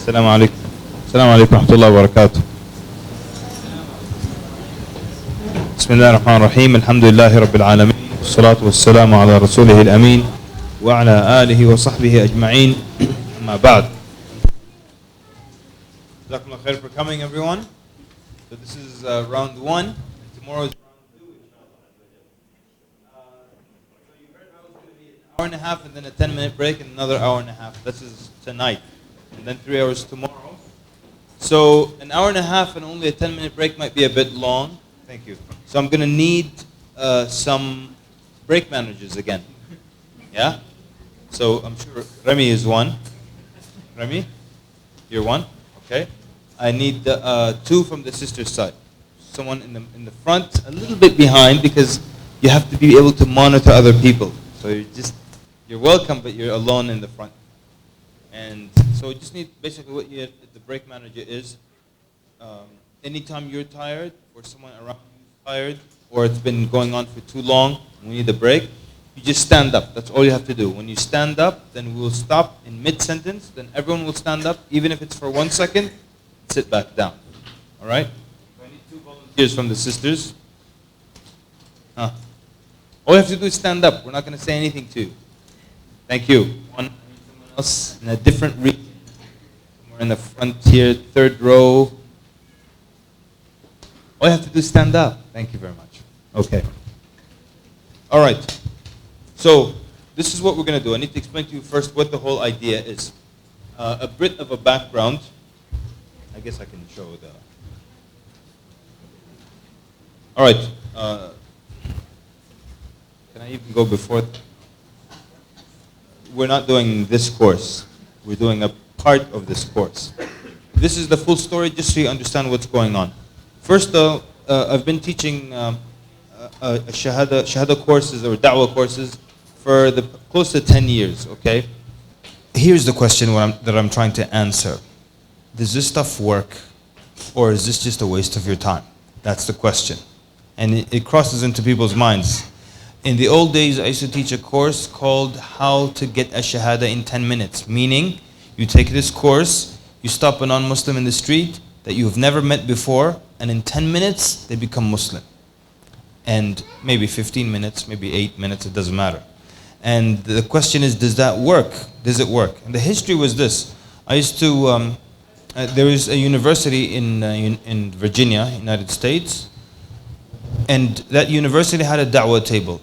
السلام عليكم. السلام عليكم ورحمة الله وبركاته. بسم الله الرحمن الرحيم. الحمد لله رب العالمين، والصلاة والسلام على رسوله الأمين وعلى آله وصحبه أجمعين. أما بعد. جزاكم الله خير for coming, everyone. So this is round one. Tomorrow is round two, inshallah. So you heard how it's going to be an hour and a half and then a 10-minute break and another hour and a half. This is tonight. And then 3 hours tomorrow. So an hour and a half and only a 10-minute break might be a bit long. Thank you. So I'm going to need some break managers again. Yeah? So I'm sure Remy is one. Remy? You're one? Okay. I need two from the sister's side. Someone in the front, a little bit behind, because you have to be able to monitor other people. So you're welcome, but you're alone in the front. And so you just need, basically what the break manager is, anytime you're tired or someone around you is tired or it's been going on for too long and we need a break, you just stand up. That's all you have to do. When you stand up, then we will stop in mid-sentence. Then everyone will stand up, even if it's for 1 second, sit back down. All right? So I need 2 volunteers from the sisters. All you have to do is stand up. We're not going to say anything to you. Thank you. One. Else in a different region, somewhere in the front here, 3rd row. All you have to do is stand up. Thank you very much. Okay. All right. So this is what we're going to do. I need to explain to you first what the whole idea is. A bit of a background. I guess I can show the... All right. Can I even go before... We're not doing this course. We're doing a part of this course. This is the full story, just so you understand what's going on. First, though, I've been teaching Shahadah courses or Da'wah courses for close to 10 years, okay? Here's the question that I'm trying to answer. Does this stuff work, or is this just a waste of your time? That's the question. And it crosses into people's minds. In the old days, I used to teach a course called How to Get a Shahadah in 10 Minutes. Meaning, you take this course, you stop a non-Muslim in the street that you have never met before, and in 10 minutes, they become Muslim. And maybe 15 minutes, maybe 8 minutes, it doesn't matter. And the question is, does that work? Does it work? And the history was this. I used to, there is a university in Virginia, United States, and that university had a da'wah table.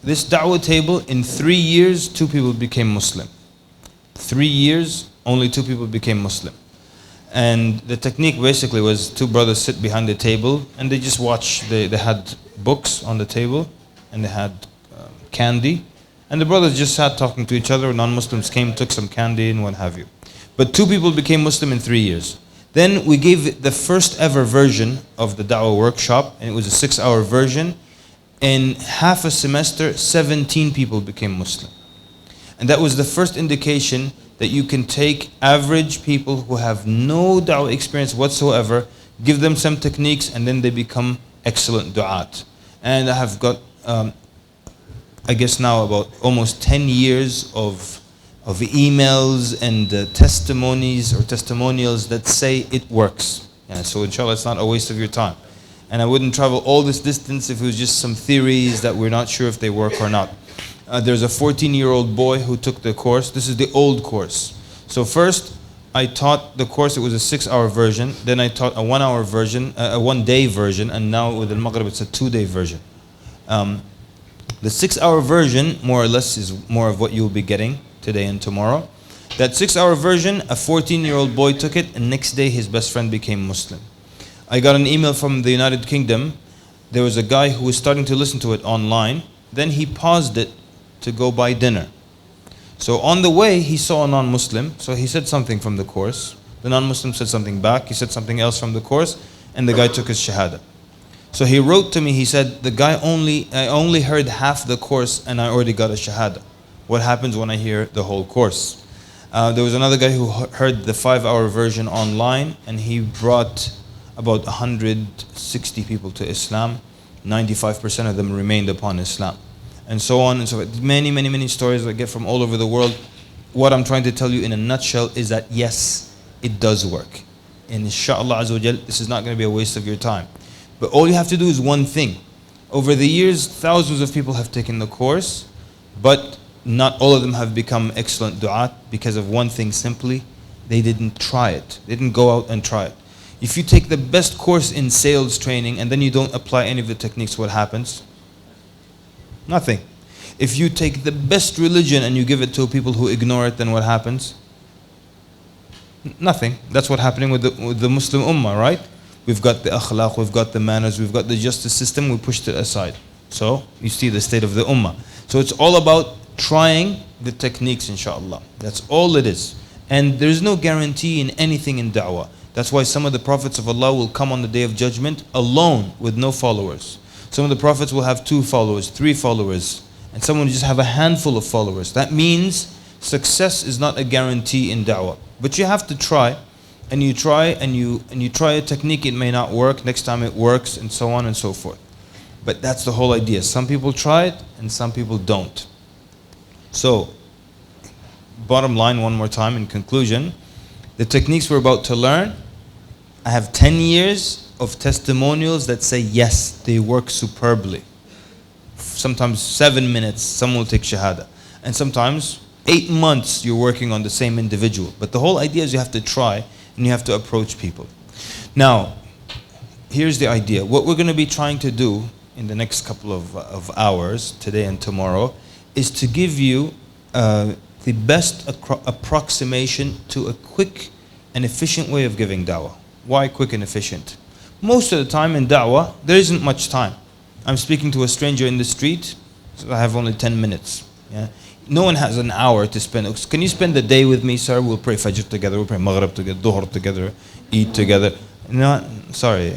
This da'wah table, in 3 years, 2 people became Muslim. 3 years, only 2 people became Muslim. And the technique basically was 2 brothers sit behind the table and they just watch. They had books on the table and they had candy. And the brothers just sat talking to each other. Non-Muslims came, took some candy and what have you. But 2 people became Muslim in 3 years. Then we gave the first ever version of the da'wah workshop, and it was a 6-hour version. In half a semester, 17 people became Muslim. And that was the first indication that you can take average people who have no da'wah experience whatsoever, give them some techniques, and then they become excellent du'at. And I have got, I guess now about almost 10 years of emails and testimonies or testimonials that say it works. Yeah, so inshallah it's not a waste of your time. And I wouldn't travel all this distance if it was just some theories that we're not sure if they work or not. There's a 14-year-old boy who took the course. This is the old course. So first I taught the course, it was a 6-hour version. Then I taught a 1-hour version, a 1-day version, and now with Al-Maghrib it's a 2-day version. The 6-hour version more or less is more of what you'll be getting today and tomorrow. That 6-hour version, a 14-year-old boy took it, and next day his best friend became Muslim. I got an email from the United Kingdom. There was a guy who was starting to listen to it online. Then he paused it to go buy dinner. So on the way, he saw a non-Muslim. So he said something from the course. The non-Muslim said something back. He said something else from the course. And the guy took his Shahadah. So he wrote to me, he said, I only heard half the course and I already got a Shahadah. What happens when I hear the whole course? There was another guy who heard the 5-hour version online, and he brought about 160 people to Islam. 95% of them remained upon Islam. And so on and so forth. Many stories I get from all over the world. What I'm trying to tell you in a nutshell is that yes, it does work. And inshallah Azza wa Jal, this is not going to be a waste of your time. But all you have to do is one thing. Over the years, thousands of people have taken the course, but not all of them have become excellent du'at because of one thing simply: they didn't try it. They didn't go out and try it. If you take the best course in sales training and then you don't apply any of the techniques, what happens? Nothing. If you take the best religion and you give it to people who ignore it, then what happens? Nothing. That's what's happening with the Muslim Ummah, right? We've got the akhlaq, we've got the manners, we've got the justice system, we pushed it aside. So, you see the state of the Ummah. So it's all about trying the techniques, inshallah. That's all it is. And there's no guarantee in anything in da'wah. That's why some of the prophets of Allah will come on the Day of Judgment alone with no followers. Some of the prophets will have 2 followers, 3 followers, and some will just have a handful of followers. That means success is not a guarantee in da'wah. But you have to try, and you try, and you try a technique, it may not work, next time it works, and so on and so forth. But that's the whole idea. Some people try it, and some people don't. So, bottom line one more time in conclusion, the techniques we're about to learn, I have 10 years of testimonials that say yes, they work superbly. Sometimes 7 minutes, someone will take Shahadah. And sometimes 8 months you're working on the same individual. But the whole idea is you have to try and you have to approach people. Now, here's the idea. What we're going to be trying to do in the next couple of hours, today and tomorrow, is to give you the best approximation to a quick and efficient way of giving da'wah. Why quick and efficient? Most of the time in da'wah, there isn't much time. I'm speaking to a stranger in the street, so I have only 10 minutes. Yeah? No one has an hour to spend. Can you spend the day with me, sir? We'll pray Fajr together, we'll pray Maghrib together, Dhuhr together, eat together. No, sorry.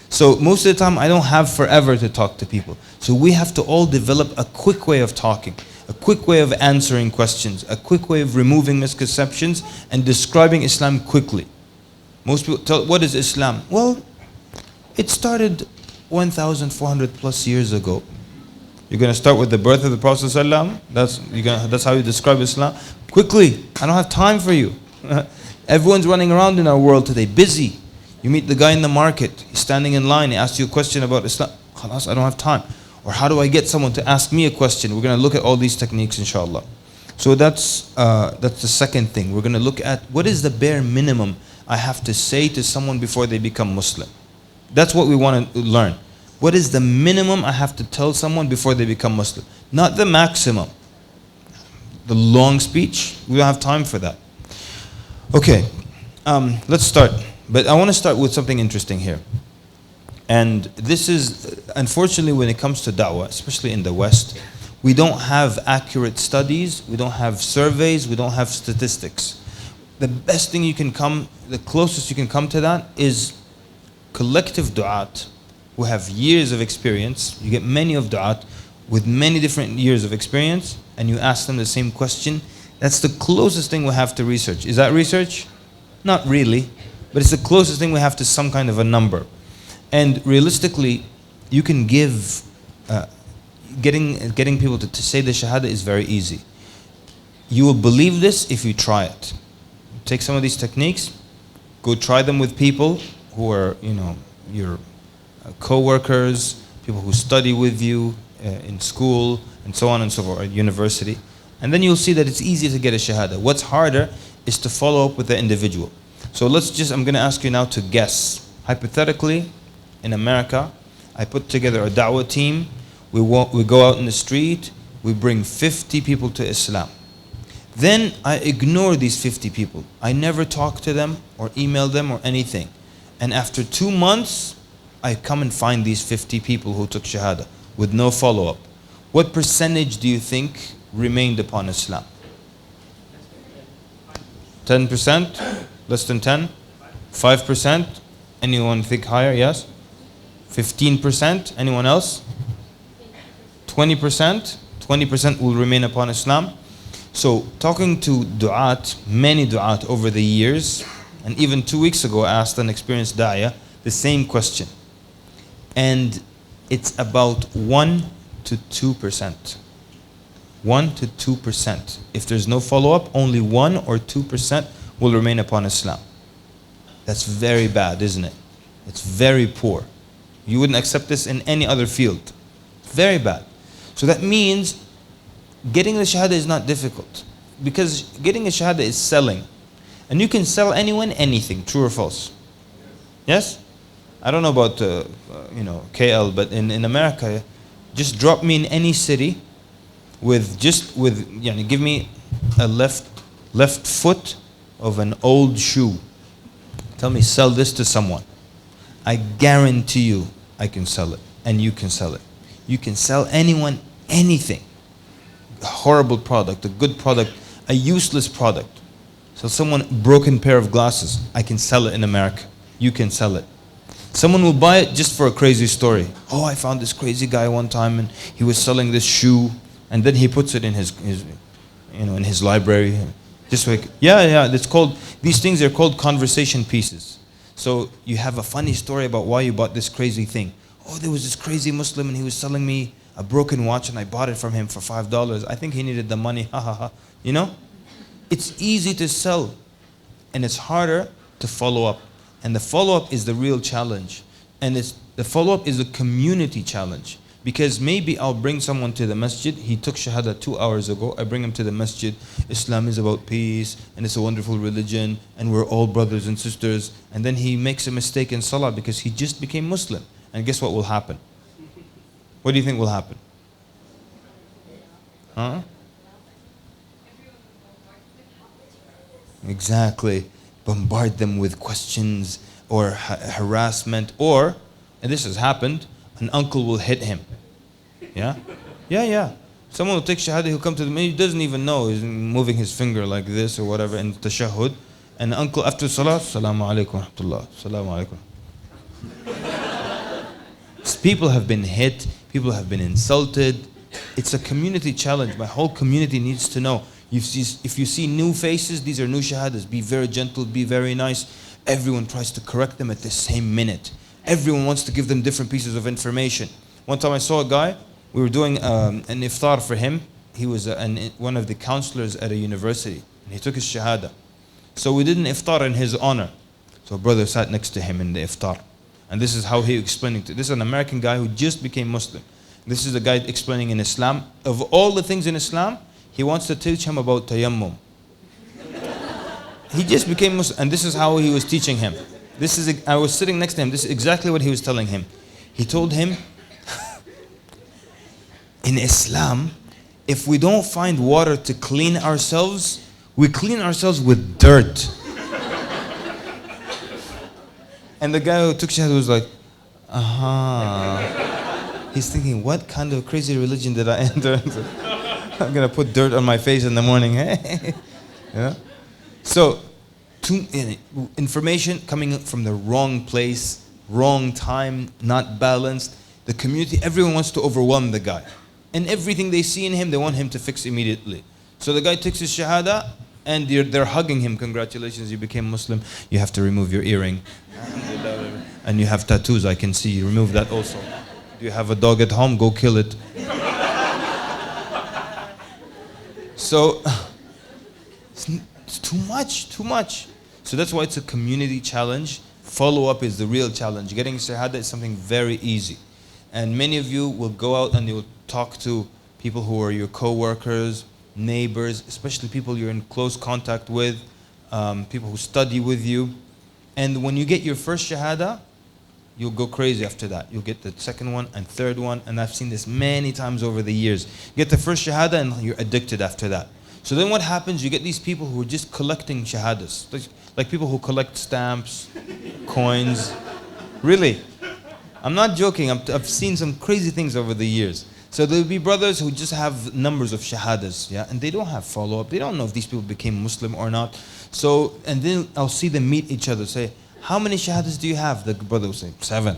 So most of the time I don't have forever to talk to people. So we have to all develop a quick way of talking, a quick way of answering questions, a quick way of removing misconceptions and describing Islam quickly. Most people tell, what is Islam? Well, it started 1,400 plus years ago. You're going to start with the birth of the Prophet ﷺ? That's how you describe Islam? Quickly, I don't have time for you. Everyone's running around in our world today, busy. You meet the guy in the market, he's standing in line, he asks you a question about Islam. Khalas, I don't have time. Or how do I get someone to ask me a question? We're going to look at all these techniques, inshallah. So that's the second thing. We're going to look at what is the bare minimum I have to say to someone before they become Muslim. That's what we want to learn. What is the minimum I have to tell someone before they become Muslim? Not the maximum. The long speech, we don't have time for that. Okay, let's start. But I want to start with something interesting here. And this is, unfortunately, when it comes to da'wah, especially in the West, we don't have accurate studies, we don't have surveys, we don't have statistics. The best thing you can come, the closest you can come to that is collective du'at who have years of experience. You get many of du'at with many different years of experience and you ask them the same question. That's the closest thing we have to research. Is that research? Not really, but it's the closest thing we have to some kind of a number. And realistically, you can give, getting people to say the Shahadah is very easy. You will believe this if you try it. Take some of these techniques, go try them with people who are, your co-workers, people who study with you in school, and so on and so forth, at university. And then you'll see that it's easy to get a Shahadah. What's harder is to follow up with the individual. So I'm going to ask you now to guess. Hypothetically, in America, I put together a da'wah team. We go out in the street, we bring 50 people to Islam. Then I ignore these 50 people. I never talk to them or email them or anything. And after 2 months, I come and find these 50 people who took Shahadah with no follow-up. What percentage do you think remained upon Islam? 10%? Less than 10? 5%? Anyone think higher? Yes? 15%? Anyone else? 20%? 20% will remain upon Islam. So talking to du'at, many du'at over the years, and even 2 weeks ago I asked an experienced da'iyah the same question. And it's about 1 to 2%. 1 to 2%. If there's no follow-up, only 1 or 2% will remain upon Islam. That's very bad, isn't it? It's very poor. You wouldn't accept this in any other field. Very bad. So that means getting the Shahada is not difficult. Because getting a Shahada is selling. And you can sell anyone anything, true or false? Yes? I don't know about KL, but in America, just drop me in any city give me a left foot of an old shoe. Tell me, sell this to someone. I guarantee you I can sell it, and you can sell it. You can sell anyone anything. A horrible product, a good product, a useless product. So someone a broken pair of glasses, I can sell it in America. You can sell it. Someone will buy it just for a crazy story. Oh, I found this crazy guy one time and he was selling this shoe, and then he puts it in his in his library. Just like these things are called conversation pieces. So you have a funny story about why you bought this crazy thing. Oh, there was this crazy Muslim and he was selling me a broken watch and I bought it from him for $5. I think he needed the money. Ha ha ha. It's easy to sell and it's harder to follow up. And the follow-up is the real challenge. And the follow-up is a community challenge. Because maybe I'll bring someone to the masjid. He took Shahada 2 hours ago. I bring him to the masjid. Islam is about peace and it's a wonderful religion and we're all brothers and sisters. And then he makes a mistake in salah because he just became Muslim. And guess what will happen? What do you think will happen? Huh? Exactly. Bombard them with questions or harassment, or, and this has happened, an uncle will hit him. Yeah. Someone will take Shahada, he'll come to the he doesn't even know, he's moving his finger like this or whatever in tashahhud, and the uncle after salah, Assalamu alaikum wa rahmatullah, Assalamu alaikum. People have been hit, people have been insulted. It's a community challenge. My whole community needs to know. If you see new faces, these are new Shahadas. Be very gentle, be very nice. Everyone tries to correct them at the same minute. Everyone wants to give them different pieces of information. One time I saw a guy, we were doing an iftar for him. He was one of the counselors at a university. And he took his Shahada. So we did an iftar in his honor. So a brother sat next to him in the iftar. And this is how he explained it. This is an American guy who just became Muslim. This is a guy explaining in Islam. Of all the things in Islam, he wants to teach him about tayammum. He just became Muslim, and this is how he was teaching him. I was sitting next to him. This is exactly what he was telling him. He told him, in Islam, if we don't find water to clean ourselves, we clean ourselves with dirt. And the guy who took Shahada was like, He's thinking, what kind of crazy religion did I enter into? I'm going to put dirt on my face in the morning. Yeah? So, information coming from the wrong place, wrong time, not balanced. The community, everyone wants to overwhelm the guy. And everything they see in him, they want him to fix immediately. So the guy takes his Shahada, and they're hugging him. Congratulations, you became Muslim. You have to remove your earring. And you have tattoos, I can see. You remove that also. Do you have a dog at home? Go kill it. So, it's too much. So that's why it's a community challenge. Follow-up is the real challenge. Getting Shahada is something very easy. And many of you will go out and you will talk to people who are your co-workers, neighbors, especially people you're in close contact with, people who study with you. And when you get your first Shahada, you'll go crazy after that. You'll get the second one and third one, and I've seen this many times over the years. You get the first Shahada and you're addicted after that. So then what happens, you get these people who are just collecting Shahadas. Like people who collect stamps, coins. Really. I'm not joking, I've seen some crazy things over the years. So there'll be brothers who just have numbers of Shahadas, yeah, and they don't have follow-up. They don't know if these people became Muslim or not. So, and then I'll see them meet each other, say, how many Shahadas do you have? The brother will say, 7.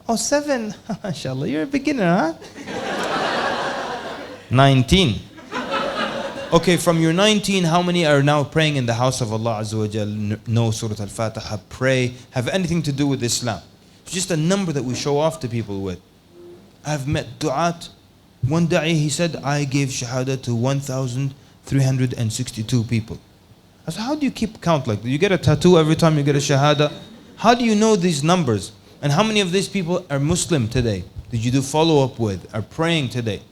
Oh, 7? MashaAllah, you're a beginner, huh? 19. Okay, from your 19, how many are now praying in the house of Allah Azza wa Jal, know Surah Al-Fatiha, pray, have anything to do with Islam? It's just a number that we show off to people with. I've met du'at. One da'i, he said, I gave Shahada to 1,362 people. I I said, how do you keep count like that? You get a tattoo every time you get a shahada. How do you know these numbers? And how many of these people are Muslim today? Did you do follow-up with? Are praying today?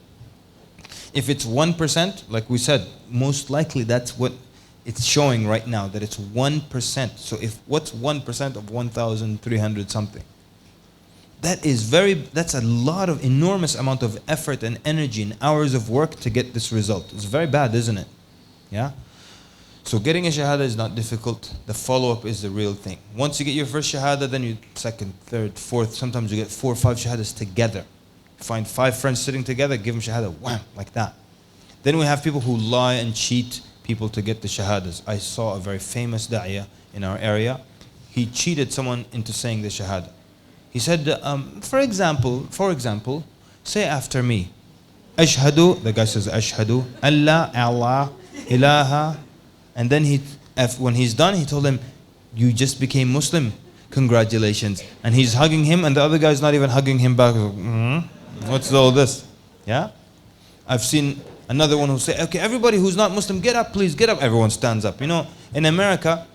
If it's 1%, like we said, most likely that's what it's showing right now, that it's 1%. So if what's 1% of 1,300 something? That's a lot of enormous amount of effort and energy and hours of work to get this result. It's very bad, isn't it? Yeah? So getting a shahada is not difficult. The follow-up is the real thing. Once you get your first shahada, then you second, third, fourth, sometimes you get 4 or 5 shahadas together. Find 5 friends sitting together, give them shahada, wham, like that. Then we have people who lie and cheat people to get the shahadas. I saw a very famous da'iyah in our area. He cheated someone into saying the shahada. He said, for example, say after me, Ashhadu, the guy says, Ashhadu, Allah ilaha. And then when he's done, he told him, you just became Muslim. Congratulations. And he's hugging him, and the other guy's not even hugging him back. What's all this? Yeah? I've seen another one who say, okay, everybody who's not Muslim, get up, please, get up. Everyone stands up. You know, in America,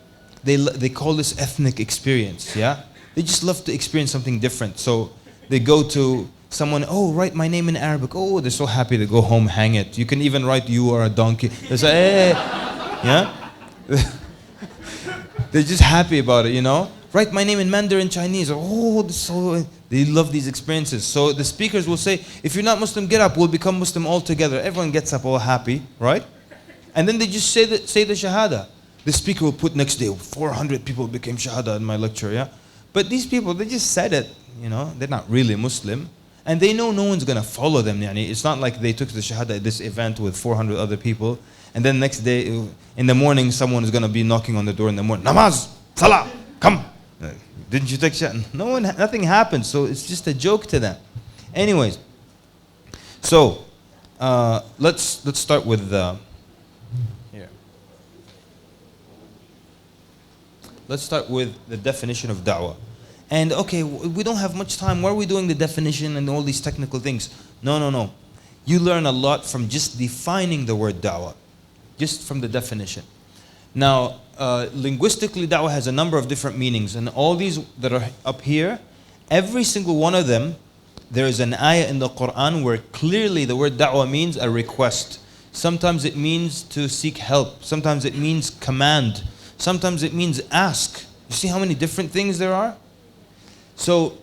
they call this ethnic experience, yeah? They just love to experience something different. So they go to someone, oh, write my name in Arabic. Oh, they're so happy to go home, hang it. You can even write, you are a donkey. They say, hey, yeah? They're just happy about it, you know? Write my name in Mandarin Chinese. Oh, so they love these experiences. So the speakers will say, if you're not Muslim, get up. We'll become Muslim all together. Everyone gets up all happy, right? And then they just say the shahada. The speaker will put next day, 400 people became shahada in my lecture, yeah? But these people, they just said it, you know? They're not really Muslim. And they know no one's going to follow them. Yani. It's not like they took the shahada at this event with 400 other people. And then next day, in the morning, someone is going to be knocking on the door in the morning. Namaz, salah, come. Didn't you take shahada? Nothing happened. So it's just a joke to them. Anyways, so let's start with here. Let's start with the definition of da'wah. And okay, we don't have much time. Why are we doing the definition and all these technical things? No. You learn a lot from just defining the word da'wah, just from the definition. Now, linguistically, da'wah has a number of different meanings. And all these that are up here, every single one of them, there is an ayah in the Qur'an where clearly the word da'wah means a request. Sometimes it means to seek help. Sometimes it means command. Sometimes it means ask. You see how many different things there are? So,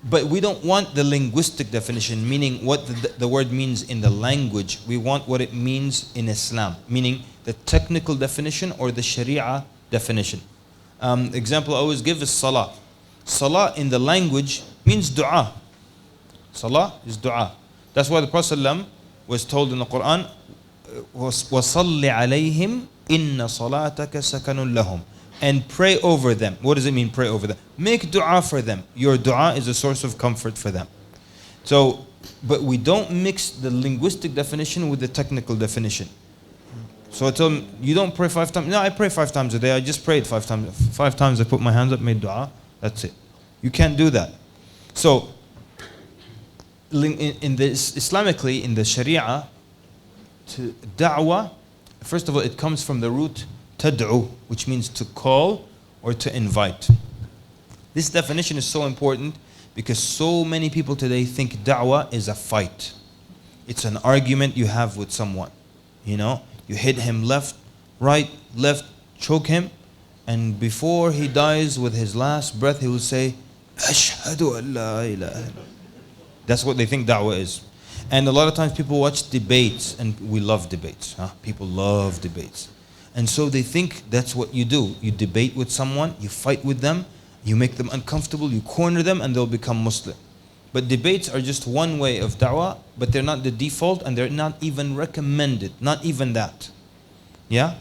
but we don't want the linguistic definition, meaning what the word means in the language. We want what it means in Islam, meaning the technical definition or the Sharia definition. Example I always give is salah. Salah in the language means dua. Salah is dua. That's why the Prophet ﷺ was told in the Qur'an, وَصَلِّ عَلَيْهِمْ إِنَّ صَلَاتَكَ سَكَنٌ لَهُمْ. And pray over them. What does it mean, pray over them? Make dua for them. Your dua is a source of comfort for them. So, but we don't mix the linguistic definition with the technical definition. So I told him, you don't pray 5 times. No, I pray 5 times a day. I just prayed 5 times. 5 times I put my hands up, made dua. That's it. You can't do that. So, Islamically, in the Sharia, to da'wah, first of all, it comes from the root tad'u, which means to call or to invite. This definition is so important because so many people today think da'wah is a fight. It's an argument you have with someone. You know, you hit him left, right, left, choke him, and before he dies with his last breath, he will say, Ashhadu an la ilaha. That's what they think da'wah is. And a lot of times people watch debates, and we love debates. People love debates. And so they think that's what you do. You debate with someone, you fight with them, you make them uncomfortable, you corner them, and they'll become Muslim. But debates are just one way of da'wah, but they're not the default, and they're not even recommended. Not even that. Yeah?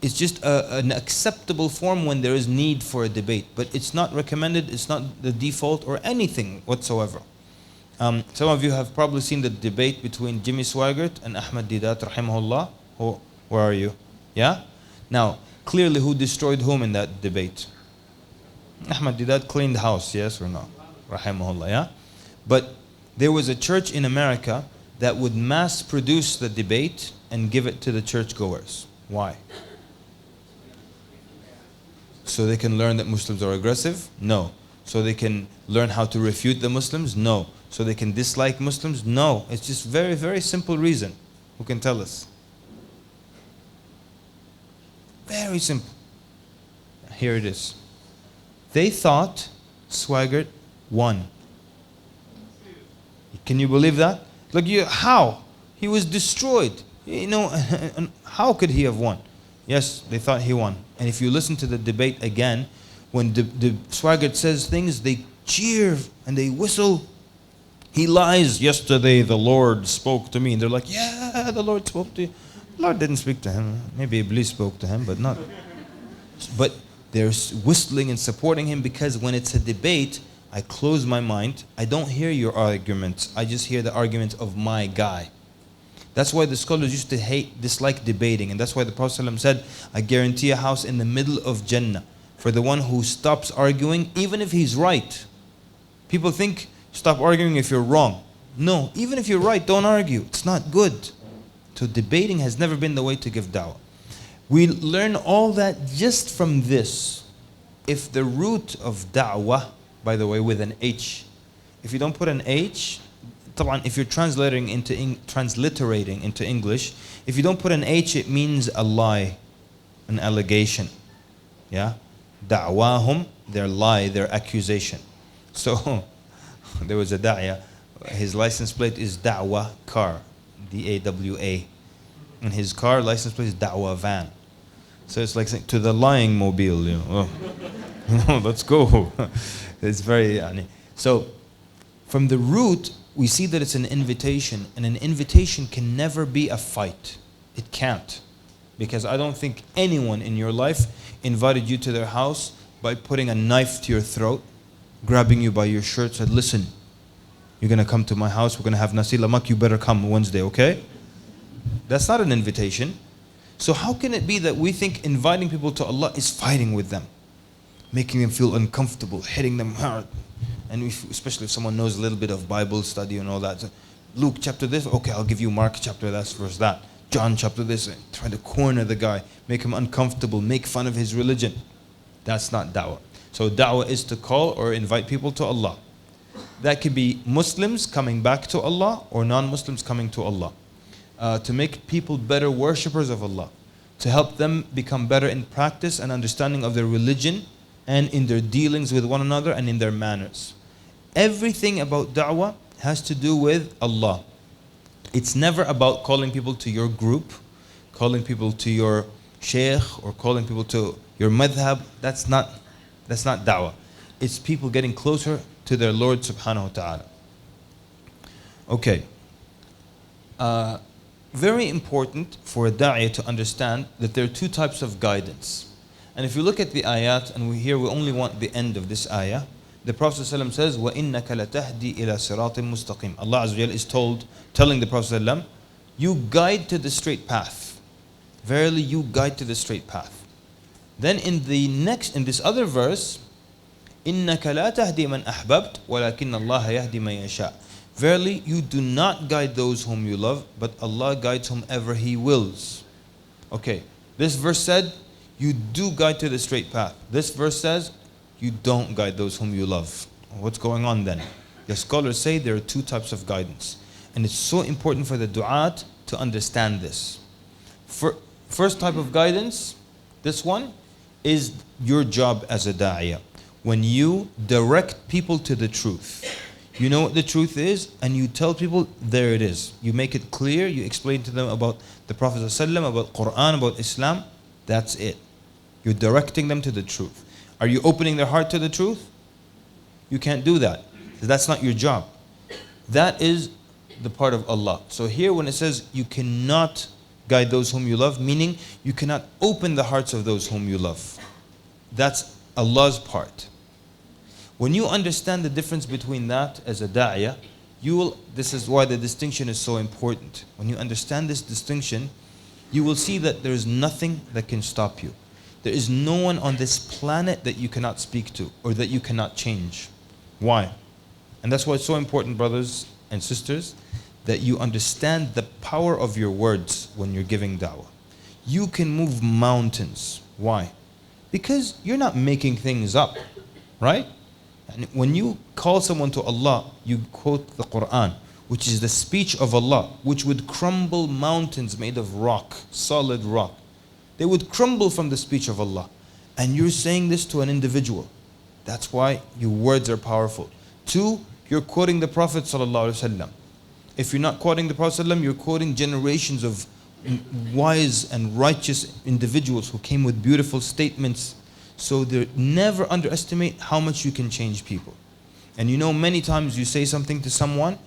It's just an acceptable form when there is need for a debate. But it's not recommended, it's not the default or anything whatsoever. Some of you have probably seen the debate between Jimmy Swaggart and Ahmad Didat, rahimahullah. Where are you? Yeah? Now, clearly who destroyed whom in that debate? Ahmad Didat cleaned the house, yes or no? Rahimahullah, yeah? But there was a church in America that would mass produce the debate and give it to the churchgoers. Why? So they can learn that Muslims are aggressive? No. So they can learn how to refute the Muslims? No. So they can dislike Muslims? No. It's just very, very simple reason. Who can tell us? Very simple. Here it is. They thought Swaggart won. Can you believe that? Like, how? He was destroyed. How could he have won? Yes, they thought he won. And if you listen to the debate again, when the Swaggart says things, they cheer and they whistle. He lies. Yesterday the Lord spoke to me. And they're like, yeah, the Lord spoke to you. The Lord didn't speak to him. Maybe Iblis spoke to him, but not. But they're whistling and supporting him because when it's a debate, I close my mind. I don't hear your arguments. I just hear the arguments of my guy. That's why the scholars used to dislike debating. And that's why the Prophet ﷺ said, I guarantee a house in the middle of Jannah for the one who stops arguing, even if he's right. People think, stop arguing if you're wrong. No, even if you're right, don't argue. It's not good. So debating has never been the way to give da'wah. We learn all that just from this. If the root of da'wah, by the way, with an H, if you don't put an H, if you're transliterating into English, if you don't put an H, it means a lie, an allegation. Yeah? Da'wahum, their lie, their accusation. So, there was a da'ya, his license plate is Da'wah car, D-A-W-A. And his car license plate is Da'wah van. So it's like saying, to the lying mobile, let's go. It's very, so from the root, we see that it's an invitation, and an invitation can never be a fight. It can't. Because I don't think anyone in your life invited you to their house by putting a knife to your throat, grabbing you by your shirt, said, listen, you're going to come to my house, we're going to have nasi lamak, you better come Wednesday, okay? That's not an invitation. So how can it be that we think inviting people to Allah is fighting with them? Making them feel uncomfortable, hitting them hard. And especially if someone knows a little bit of Bible study and all that. So, Luke chapter this, okay, I'll give you Mark chapter this, verse that. John chapter this, try to corner the guy, make him uncomfortable, make fun of his religion. That's not da'wah. So da'wah is to call or invite people to Allah. That could be Muslims coming back to Allah or non-Muslims coming to Allah. To make people better worshippers of Allah. To help them become better in practice and understanding of their religion and in their dealings with one another and in their manners. Everything about da'wah has to do with Allah. It's never about calling people to your group, calling people to your sheikh, or calling people to your madhab. That's not da'wah. It's people getting closer to their Lord subhanahu wa ta'ala. Okay. Very important for a da'iyah to understand that there are two types of guidance. And if you look at the ayat, and we only want the end of this ayah, the Prophet ﷺ says, وَإِنَّكَ لَتَهْدِي إِلَى صِرَاطٍ مُسْتَقِيمٍ. Allah Azza wa Jal is telling the Prophet ﷺ, you guide to the straight path. Verily, you guide to the straight path. Then in this other verse, إِنَّكَ لَا تَهْدِي مَنْ أَحْبَبْتَ وَلَكِنَّ اللَّهَ يَهْدِي مَنْ يَشَاءُ. Verily, you do not guide those whom you love, but Allah guides whomever He wills. Okay, this verse said, you do guide to the straight path. This verse says, you don't guide those whom you love. What's going on then? The scholars say there are two types of guidance. And it's so important for the du'at to understand this. First type of guidance, this one, is your job as a da'iyah. When you direct people to the truth. You know what the truth is, and you tell people, there it is. You make it clear, you explain to them about the Prophet ﷺ, about Qur'an, about Islam. That's it. You're directing them to the truth. Are you opening their heart to the truth? You can't do that. That's not your job. That is the part of Allah. So here when it says you cannot guide those whom you love, meaning you cannot open the hearts of those whom you love. That's Allah's part. When you understand the difference between that as a da'iyah, this is why the distinction is so important. When you understand this distinction, you will see that there is nothing that can stop you. There is no one on this planet that you cannot speak to or that you cannot change. Why? And that's why it's so important, brothers and sisters, that you understand the power of your words when you're giving da'wah. You can move mountains. Why? Because you're not making things up, right? And when you call someone to Allah, you quote the Qur'an, which is the speech of Allah, which would crumble mountains made of rock, solid rock. They would crumble from the speech of Allah. And you're saying this to an individual. That's why your words are powerful. 2, you're quoting the Prophet ﷺ. If you're not quoting the Prophet ﷺ, you're quoting generations of wise and righteous individuals who came with beautiful statements. So never underestimate how much you can change people. And you know, many times you say something to someone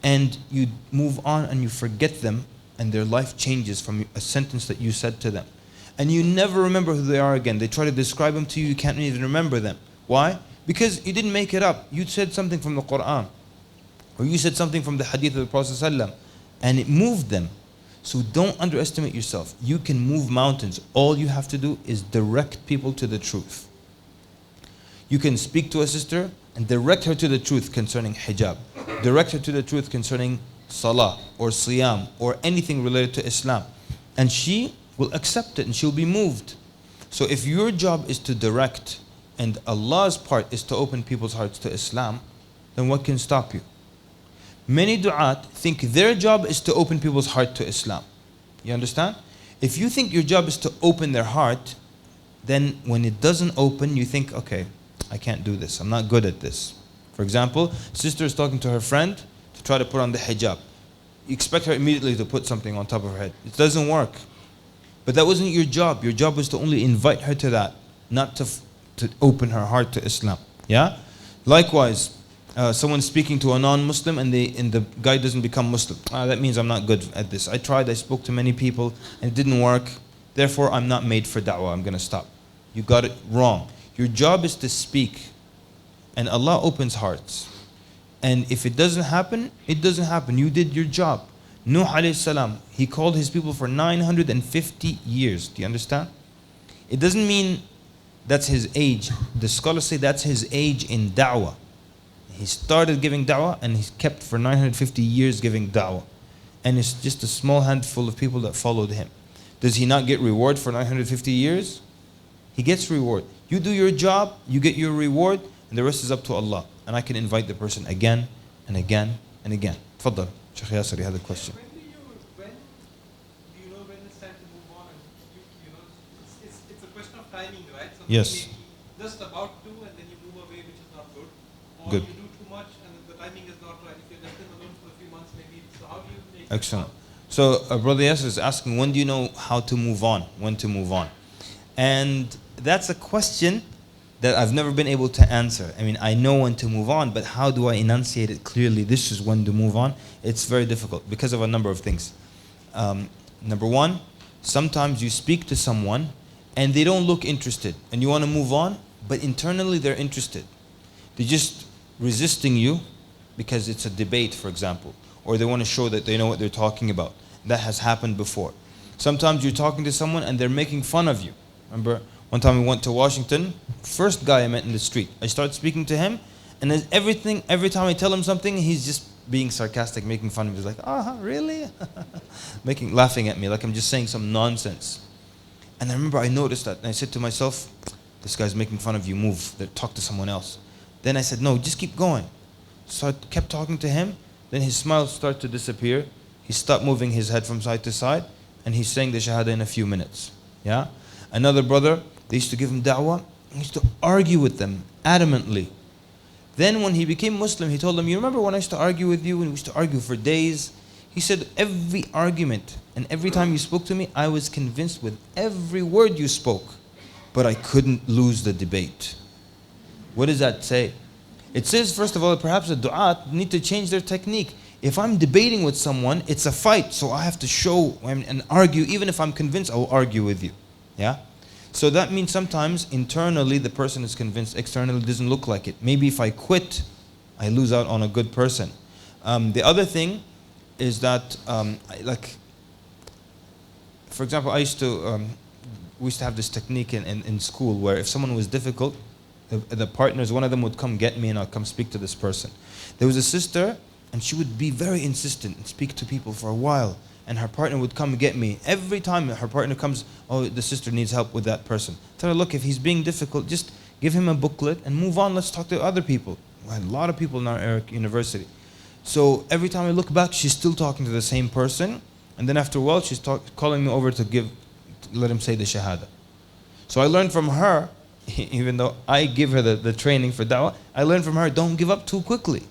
and you move on and you forget them and their life changes from a sentence that you said to them. And you never remember who they are again. They try to describe them to you, you can't even remember them. Why? Because you didn't make it up. You said something from the Qur'an, or you said something from the hadith of the Prophet ﷺ, and it moved them. So don't underestimate yourself. You can move mountains. All you have to do is direct people to the truth. You can speak to a sister and direct her to the truth concerning hijab. Direct her to the truth concerning salah or siyam or anything related to Islam. And she will accept it and she'll be moved. So if your job is to direct and Allah's part is to open people's hearts to Islam, then what can stop you? Many du'at think their job is to open people's heart to Islam. You understand? If you think your job is to open their heart, then when it doesn't open, you think, okay, I can't do this. I'm not good at this. For example, sister is talking to her friend to try to put on the hijab. You expect her immediately to put something on top of her head. It doesn't work. But that wasn't your job. Your job was to only invite her to that, not to open her heart to Islam. Yeah? Likewise, someone's speaking to a non-Muslim and the guy doesn't become Muslim. That means I'm not good at this. I tried, I spoke to many people and it didn't work. Therefore, I'm not made for da'wah. I'm going to stop. You got it wrong. Your job is to speak and Allah opens hearts. And if it doesn't happen, it doesn't happen. You did your job. Nuh alayhi salam, he called his people for 950 years. Do you understand? It doesn't mean that's his age. The scholars say that's his age in da'wah. He started giving da'wah and he's kept for 950 years giving da'wah. And it's just a small handful of people that followed him. Does he not get reward for 950 years? He gets reward. You do your job, you get your reward, and the rest is up to Allah. And I can invite the person again and again and again. Tfaddal. Sheikh Yasser, you had a question. When do you know when it's time to move on? And you know, it's a question of timing, right? So Yes. you may be just about to, and then you move away, which is not good. Or Good. you do too much, and the timing is not right. If you're left alone for a few months, maybe. So how do you make Excellent. So Brother Yasser is asking, when do you know how to move on? When to move on? And that's a question that I've never been able to answer. I mean, I know when to move on, but how do I enunciate it clearly? This is when to move on. It's very difficult because of a number of things. Number one, sometimes you speak to someone and they don't look interested and you want to move on, but internally they're interested. They're just resisting you because it's a debate, for example, or they want to show that they know what they're talking about. That has happened before. Sometimes you're talking to someone and they're making fun of you. Remember, one time we went to Washington, first guy I met in the street. I started speaking to him, and every time I tell him something, he's just being sarcastic, making fun of me. He's like, really? Laughing at me like I'm just saying some nonsense. And I remember I noticed that, and I said to myself, this guy's making fun of you, move, talk to someone else. Then I said, no, just keep going. So I kept talking to him, then his smile started to disappear. He stopped moving his head from side to side, and he's saying the Shahadah in a few minutes. Yeah? Another brother, they used to give him da'wah. He used to argue with them adamantly. Then when he became Muslim, he told them, you remember when I used to argue with you, and we used to argue for days? He said, every argument and every time you spoke to me, I was convinced with every word you spoke, but I couldn't lose the debate. What does that say? It says, first of all, perhaps the du'at need to change their technique. If I'm debating with someone, it's a fight, so I have to show and argue. Even if I'm convinced, I will argue with you. Yeah? So that means sometimes internally the person is convinced, externally it doesn't look like it. Maybe if I quit, I lose out on a good person. The other thing is that, for example, we used to have this technique in school where if someone was difficult, the partners, one of them would come get me and I'd come speak to this person. There was a sister and she would be very insistent and speak to people for a while. and her partner would come get me. Every time her partner comes, oh, the sister needs help with that person. Tell her, look, if he's being difficult, just give him a booklet and move on. Let's talk to other people. We had a lot of people in our university. So every time I look back, she's still talking to the same person. And then after a while, she's calling me over to let him say the Shahadah. So I learned from her, even though I give her the training for da'wah, I learned from her, don't give up too quickly.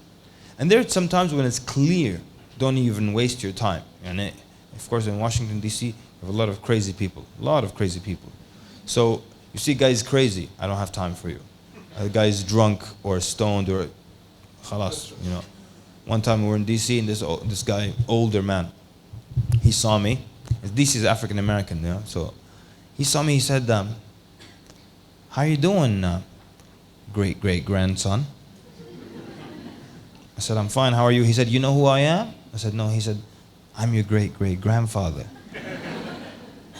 And there are some times when it's clear, don't even waste your time. And of course, in Washington, D.C., we have a lot of crazy people. A lot of crazy people. So you see guys crazy, I don't have time for you. A guy's drunk or stoned or khalas, you know. One time we were in D.C. and this guy, older man, he saw me. D.C. is African American, you know. So he saw me, he said, how you doing, great-great-grandson? I said, I'm fine, how are you? He said, you know who I am? I said, no. He said, I'm your great-great-grandfather.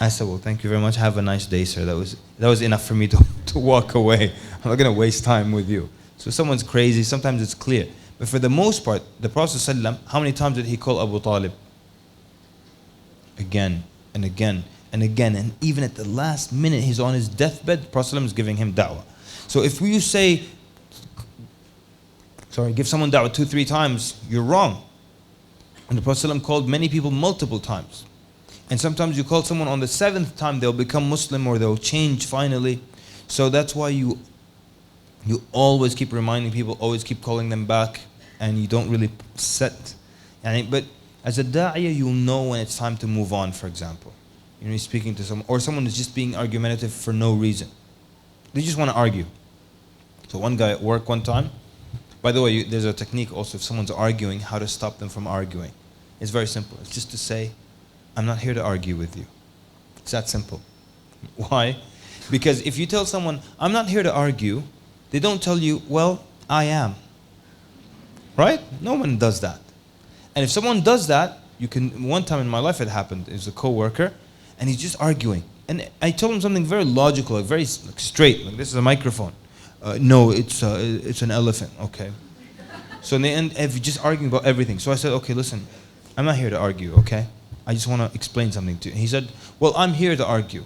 I said, well, thank you very much. Have a nice day, sir. That was enough for me to walk away. I'm not going to waste time with you. So if someone's crazy, sometimes it's clear. But for the most part, the Prophet ﷺ, how many times did he call Abu Talib? Again and again and again. And even at the last minute, he's on his deathbed, the Prophet ﷺ is giving him da'wah. So if you say, give someone da'wah 2-3 times, you're wrong. And the Prophet ﷺ called many people multiple times. And sometimes you call someone on the 7th time, they'll become Muslim or they'll change finally. So that's why you always keep reminding people, always keep calling them back, and you don't really set. But as a da'iyah, you'll know when it's time to move on, for example. You know, you're speaking to someone, or someone is just being argumentative for no reason. They just want to argue. So one guy at work one time, by the way, there's a technique also if someone's arguing, how to stop them from arguing. It's very simple. It's just to say, I'm not here to argue with you. It's that simple. Why? Because if you tell someone, I'm not here to argue, they don't tell you, well, I am. Right? No one does that. And if someone does that, one time in my life it happened. It was a co-worker, and he's just arguing. And I told him something very logical, very straight, like this is a microphone. No, it's an elephant. Okay. So in the end, if you're just arguing about everything. So I said, okay, listen, I'm not here to argue, okay? I just want to explain something to you. He said, well, I'm here to argue.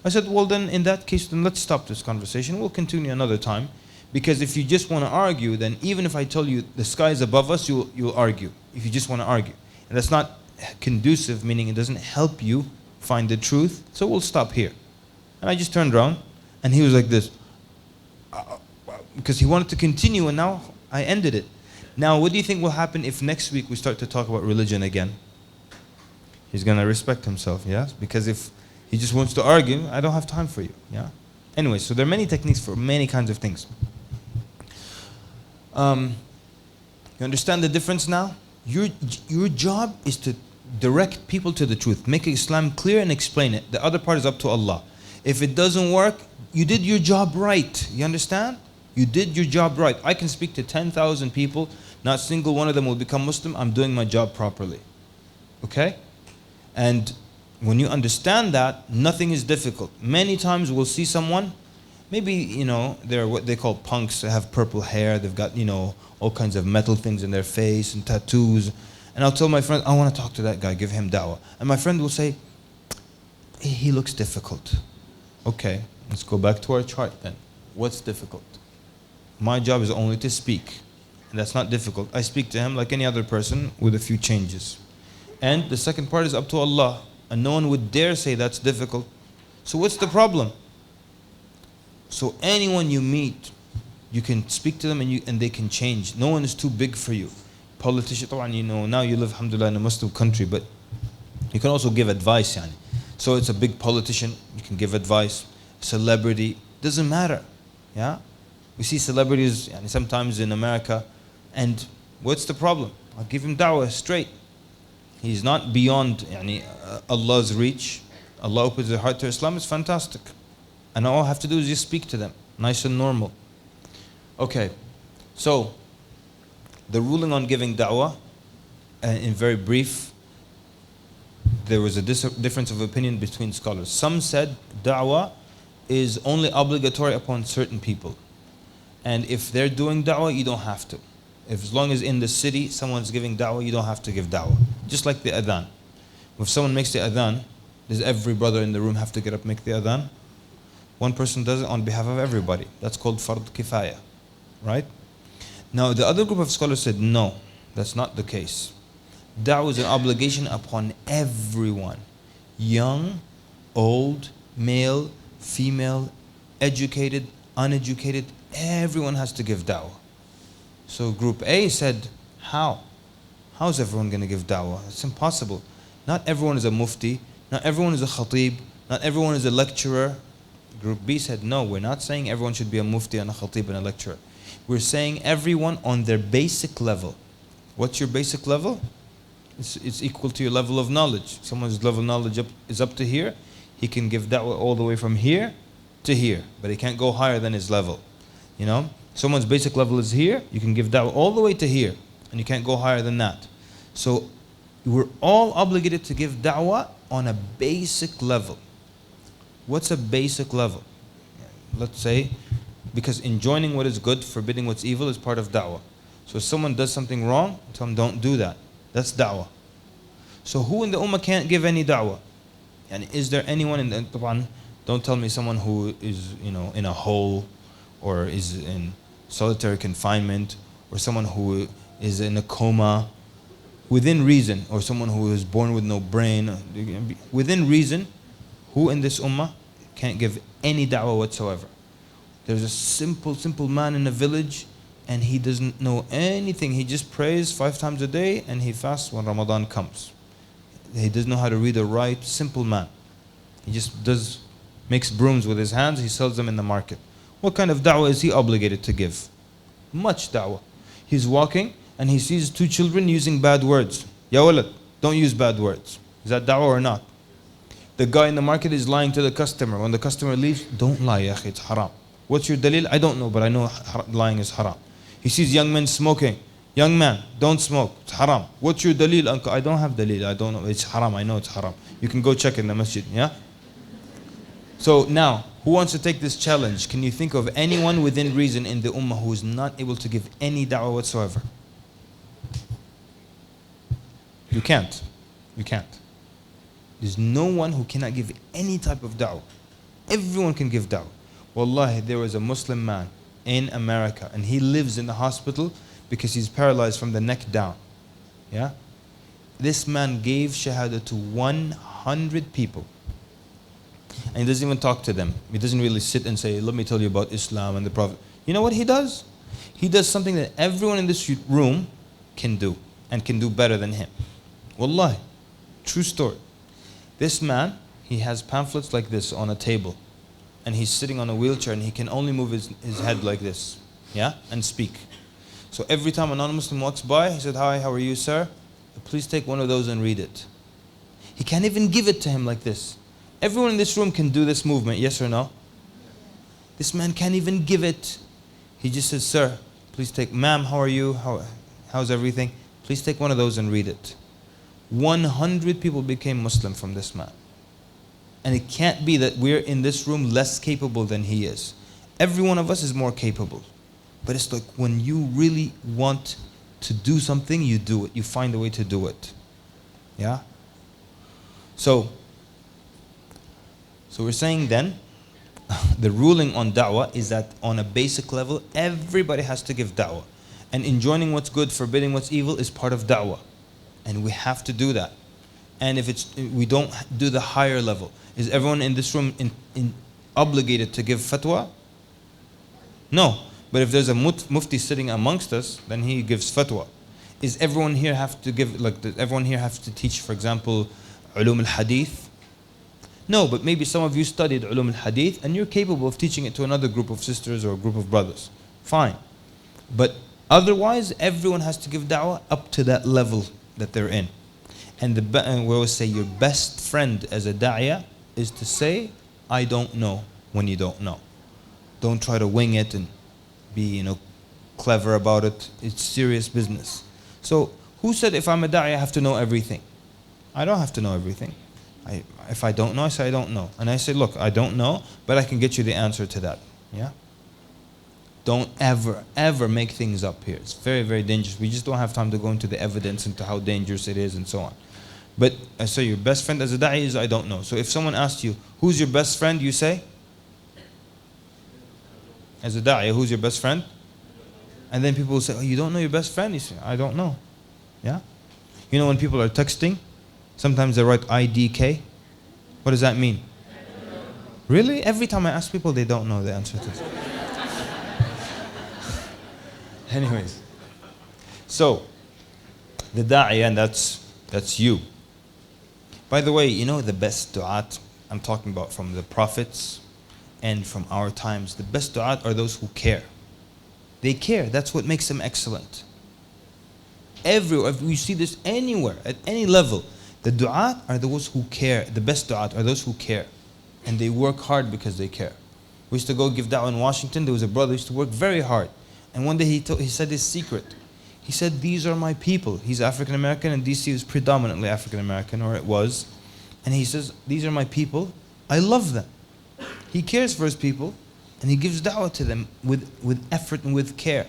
I said, well, then in that case, then let's stop this conversation. We'll continue another time. Because if you just want to argue, then even if I tell you the sky is above us, you'll argue. If you just want to argue. And that's not conducive, meaning it doesn't help you find the truth. So we'll stop here. And I just turned around, and he was like this. Because he wanted to continue, and now I ended it. Now, what do you think will happen if next week we start to talk about religion again? He's going to respect himself, yes? Because if he just wants to argue, I don't have time for you, yeah? Anyway, so there are many techniques for many kinds of things. You understand the difference now? Your job is to direct people to the truth. Make Islam clear and explain it. The other part is up to Allah. If it doesn't work, you did your job right. You understand? You did your job right. I can speak to 10,000 people. Not a single one of them will become Muslim. I'm doing my job properly. Okay? And when you understand that, nothing is difficult. Many times we'll see someone, maybe, you know, they're what they call punks. They have purple hair. They've got, you know, all kinds of metal things in their face and tattoos. And I'll tell my friend, I want to talk to that guy, give him da'wah. And my friend will say, he looks difficult. Okay, let's go back to our chart then. What's difficult? My job is only to speak. And that's not difficult. I speak to him like any other person with a few changes. And the second part is up to Allah. And no one would dare say that's difficult. So what's the problem? So anyone you meet, you can speak to them and they can change. No one is too big for you. Politician, you know, now you live, alhamdulillah, in a Muslim country, but you can also give advice. Yani. So it's a big politician, you can give advice. Celebrity, doesn't matter. Yeah? We see celebrities sometimes in America, and what's the problem? I'll give him da'wah straight. He's not beyond Allah's reach. Allah opens their heart to Islam, it's fantastic. And all I have to do is just speak to them, nice and normal. Okay, so the ruling on giving da'wah, in very brief, there was a difference of opinion between scholars. Some said da'wah is only obligatory upon certain people. And if they're doing da'wah, you don't have to. As long as in the city someone's giving da'wah, you don't have to give da'wah. Just like the adhan. If someone makes the adhan, does every brother in the room have to get up and make the adhan? One person does it on behalf of everybody. That's called fard kifaya, right? Now the other group of scholars said, no, that's not the case. Da'wah is an obligation upon everyone. Young, old, male, female, educated, uneducated, everyone has to give da'wah. So group A said, how? How is everyone going to give da'wah? It's impossible. Not everyone is a mufti, not everyone is a khatib, not everyone is a lecturer. Group B said, no, we're not saying everyone should be a mufti and a khatib and a lecturer. We're saying everyone on their basic level. What's your basic level? It's equal to your level of knowledge. Someone's level of knowledge is up to here. He can give da'wah all the way from here to here, but he can't go higher than his level. You know, someone's basic level is here. You can give da'wah all the way to here, and you can't go higher than that. So we're all obligated to give da'wah on a basic level. What's a basic level? Let's say, because enjoining what is good, forbidding what's evil is part of da'wah. So if someone does something wrong, tell them don't do that. That's da'wah. So who in the ummah can't give any da'wah? And is there anyone in the don't tell me someone who is, you know, in a hole or is in solitary confinement or someone who is in a coma within reason, or someone who is born with no brain. Within reason, who in this ummah can't give any da'wah whatsoever? There's a simple man in a village and he doesn't know anything. He just prays 5 times a day and he fasts when Ramadan comes. He doesn't know how to read or write. Simple man. He just makes brooms with his hands. He sells them in the market. What kind of da'wah is he obligated to give? Much da'wah. He's walking and he sees 2 children using bad words. Ya walad, don't use bad words. Is that da'wah or not? The guy in the market is lying to the customer. When the customer leaves, don't lie, ya akhi, it's haram. What's your dalil? I don't know, but I know lying is haram. He sees young men smoking. Young man, don't smoke. It's haram. What's your dalil, uncle? I don't have dalil. I don't know. It's haram. I know it's haram. You can go check in the masjid. Yeah? So now, who wants to take this challenge? Can you think of anyone within reason in the ummah who is not able to give any da'wah whatsoever? You can't. You can't. There's no one who cannot give any type of da'wah. Everyone can give da'wah. Wallahi, there was a Muslim man in America and he lives in the hospital because he's paralyzed from the neck down. Yeah? This man gave Shahadah to 100 people. And he doesn't even talk to them. He doesn't really sit and say, let me tell you about Islam and the Prophet. You know what he does? He does something that everyone in this room can do and can do better than him. Wallahi, true story. This man, he has pamphlets like this on a table. And he's sitting on a wheelchair and he can only move his head like this. Yeah? And speak. So every time a non-Muslim walks by, he said, hi, how are you, sir? Please take one of those and read it. He can't even give it to him like this. Everyone in this room can do this movement, yes or no? This man can't even give it. He just says, sir, please take, ma'am, how are you? How's everything? Please take one of those and read it. 100 people became Muslim from this man. And it can't be that we're in this room less capable than he is. Every one of us is more capable. But it's like when you really want to do something, you do it. You find a way to do it. Yeah? So we're saying then, the ruling on da'wah is that on a basic level, everybody has to give da'wah. And enjoining what's good, forbidding what's evil is part of da'wah. And we have to do that. And if we don't do the higher level, is everyone in this room obligated to give fatwa? No. But if there's a mufti sitting amongst us, then he gives fatwa. Is everyone here have to give, everyone here have to teach, for example, ulum al-hadith? No, but maybe some of you studied ulum al-hadith and you're capable of teaching it to another group of sisters or a group of brothers. Fine. But otherwise, everyone has to give da'wah up to that level that they're in. And we always say your best friend as a da'iyah is to say, I don't know when you don't know. Don't try to wing it and be, clever about it. It's serious business. So who said if I'm a da'iyah I have to know everything? I don't have to know everything. If I don't know, I say I don't know. And I say, look, I don't know, but I can get you the answer to that. Yeah? Don't ever make things up here. It's very, very dangerous. We just don't have time to go into the evidence, into how dangerous it is and so on. But I say your best friend as a da'i is I don't know. So if someone asked you, who's your best friend, you say? As a da'i, who's your best friend? And then people will say, oh, you don't know your best friend? You say, I don't know. Yeah? You know when people are texting, sometimes they write IDK. What does that mean? Really? Every time I ask people, they don't know the answer to this. Anyways. So, the da'i, and that's you. By the way, you know the best du'at I'm talking about from the prophets and from our times, the best du'at are those who care. They care. That's what makes them excellent. Everywhere, we see this anywhere, at any level. The du'at are those who care. The best du'at are those who care. And they work hard because they care. We used to go give da'wah in Washington. There was a brother who used to work very hard. And one day he said his secret. He said, these are my people. He's African American, and DC is predominantly African American, or it was. And he says, these are my people. I love them. He cares for his people, and he gives da'wah to them with effort and with care.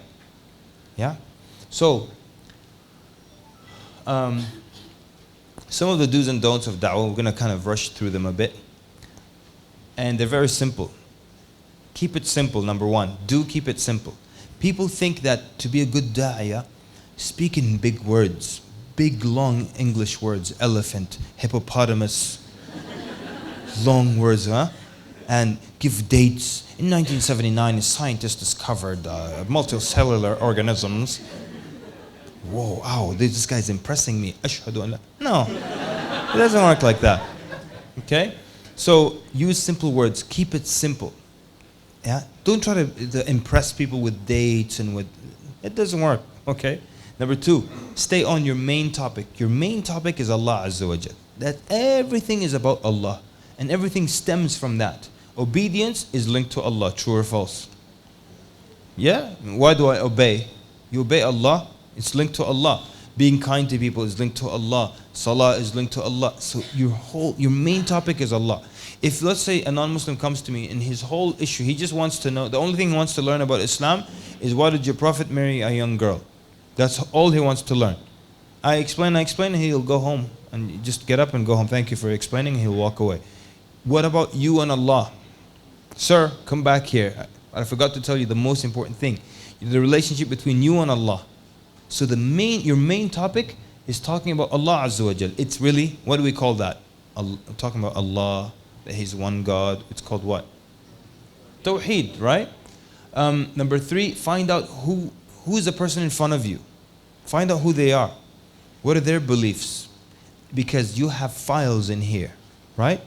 Yeah? So, some of the do's and don'ts of da'wah, we're going to kind of rush through them a bit. And they're very simple. Keep it simple, number one. Do keep it simple. People think that to be a good da'iyah, speak in big words, big long English words, elephant, hippopotamus, long words, huh? And give dates. In 1979, a scientist discovered multicellular organisms. Whoa, ow, this guy's impressing me. Ashhadu an la. No, it doesn't work like that. Okay? So use simple words. Keep it simple. Yeah? Don't try to impress people with dates and with... It doesn't work. Okay? Number two, stay on your main topic. Your main topic is Allah Azza wa Jal. That everything is about Allah. And everything stems from that. Obedience is linked to Allah. True or false? Yeah? Why do I obey? You obey Allah, it's linked to Allah. Being kind to people is linked to Allah. Salah is linked to Allah. So your main topic is Allah. If, let's say, a non-Muslim comes to me and his whole issue, he just wants to know, the only thing he wants to learn about Islam is why did your Prophet marry a young girl? That's all he wants to learn. I explain, and he'll go home and just get up and go home. Thank you for explaining, and he'll walk away. What about you and Allah? Sir, come back here. I forgot to tell you the most important thing. The relationship between you and Allah. So your main topic is talking about Allah Azza wa Jal. It's really, what do we call that? Talking about Allah, that He's one God. It's called what? Tawheed, right? Number three, find out who is the person in front of you. Find out who they are. What are their beliefs? Because you have files in here, right?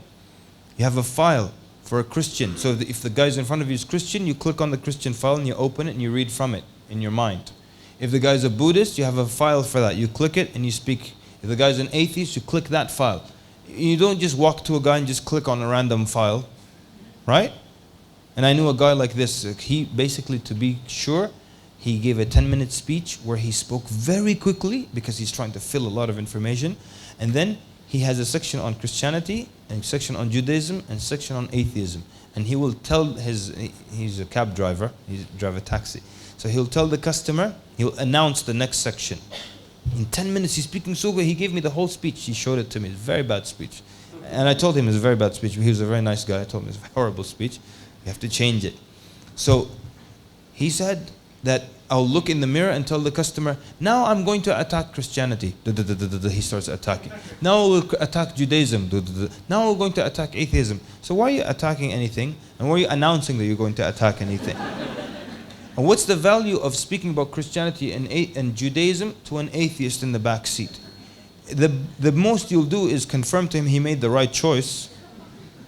You have a file for a Christian. So if the guy in front of you is Christian, you click on the Christian file and you open it and you read from it in your mind. If the guy's a Buddhist, you have a file for that. You click it and you speak. If the guy's an atheist, you click that file. You don't just walk to a guy and just click on a random file, right? And I knew a guy like this. He basically, to be sure, he gave a 10-minute speech where he spoke very quickly because he's trying to fill a lot of information. And then he has a section on Christianity, and a section on Judaism, and a section on atheism. And he will tell he's a cab driver, he drives a taxi. So he'll tell the customer, he'll announce the next section. In 10 minutes, he's speaking so good, he gave me the whole speech. He showed it to me. It's a very bad speech. And I told him it's a very bad speech. He was a very nice guy. I told him it's a horrible speech. You have to change it. So he said that I'll look in the mirror and tell the customer, now I'm going to attack Christianity. He starts attacking. Now we'll attack Judaism. Now we're going to attack atheism. So why are you attacking anything? And why are you announcing that you're going to attack anything? And what's the value of speaking about Christianity and Judaism to an atheist in the back seat? The most you'll do is confirm to him he made the right choice.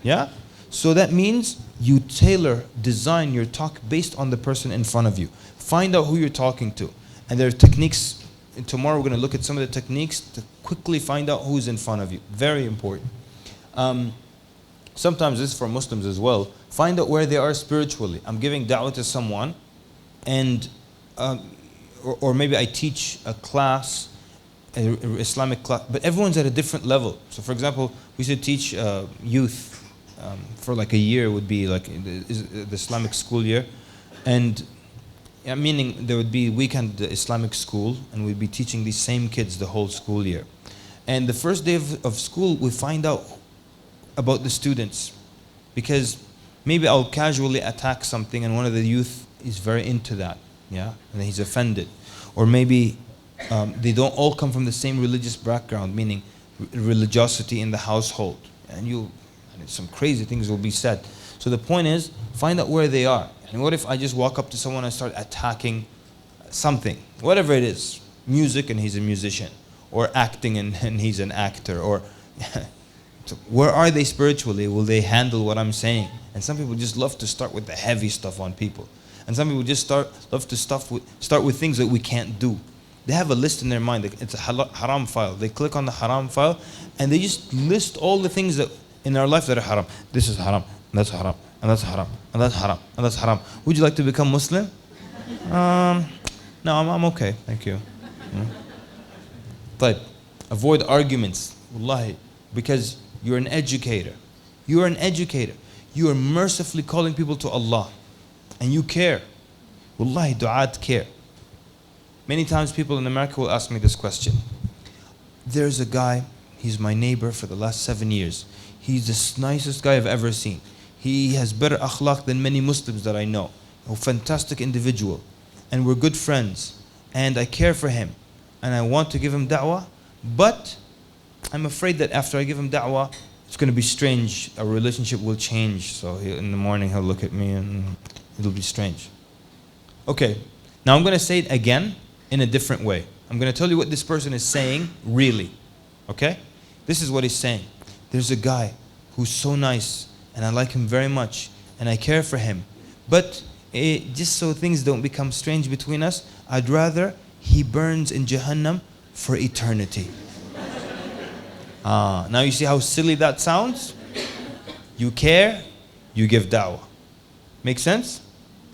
Yeah? So that means you design your talk based on the person in front of you. Find out who you're talking to. And there are techniques. Tomorrow we're going to look at some of the techniques to quickly find out who's in front of you. Very important. Sometimes this is for Muslims as well. Find out where they are spiritually. I'm giving da'wah to someone, and or maybe I teach a class, an Islamic class, but everyone's at a different level. So for example, we should teach youth for like a year, would be like the Islamic school year. And meaning there would be weekend Islamic school, and we'd be teaching these same kids the whole school year. And the first day of school, we find out about the students. Because maybe I'll casually attack something and one of the youth is very into that. Yeah, and he's offended. Or maybe they don't all come from the same religious background, meaning religiosity in the household. And some crazy things will be said. So the point is, find out where they are. And what if I just walk up to someone and start attacking something, whatever it is, music and he's a musician, or acting and he's an actor, or so where are they spiritually? Will they handle what I'm saying? And some people just love to start with the heavy stuff on people. And some people just love to start with things that we can't do. They have a list in their mind. It's a haram file. They click on the haram file and they just list all the things that in our life that are haram. This is haram, and that's haram, and that's haram, and that's haram, and that's haram. Would you like to become Muslim? No, I'm okay, thank you. But avoid arguments, wallahi, because you're an educator. You are an educator. You are mercifully calling people to Allah. And you care. Wallahi, du'at care. Many times people in America will ask me this question. There's a guy, he's my neighbor for the last 7 years. He's the nicest guy I've ever seen. He has better akhlaq than many Muslims that I know. A fantastic individual. And we're good friends. And I care for him. And I want to give him da'wah. But I'm afraid that after I give him da'wah, it's going to be strange. Our relationship will change. So in the morning he'll look at me and it'll be strange. Okay, now I'm going to say it again in a different way. I'm going to tell you what this person is saying really. Okay? This is what he's saying. There's a guy who's so nice and I like him very much and I care for him. But just so things don't become strange between us, I'd rather he burns in Jahannam for eternity. Now you see how silly that sounds? You care, you give da'wah. Make sense?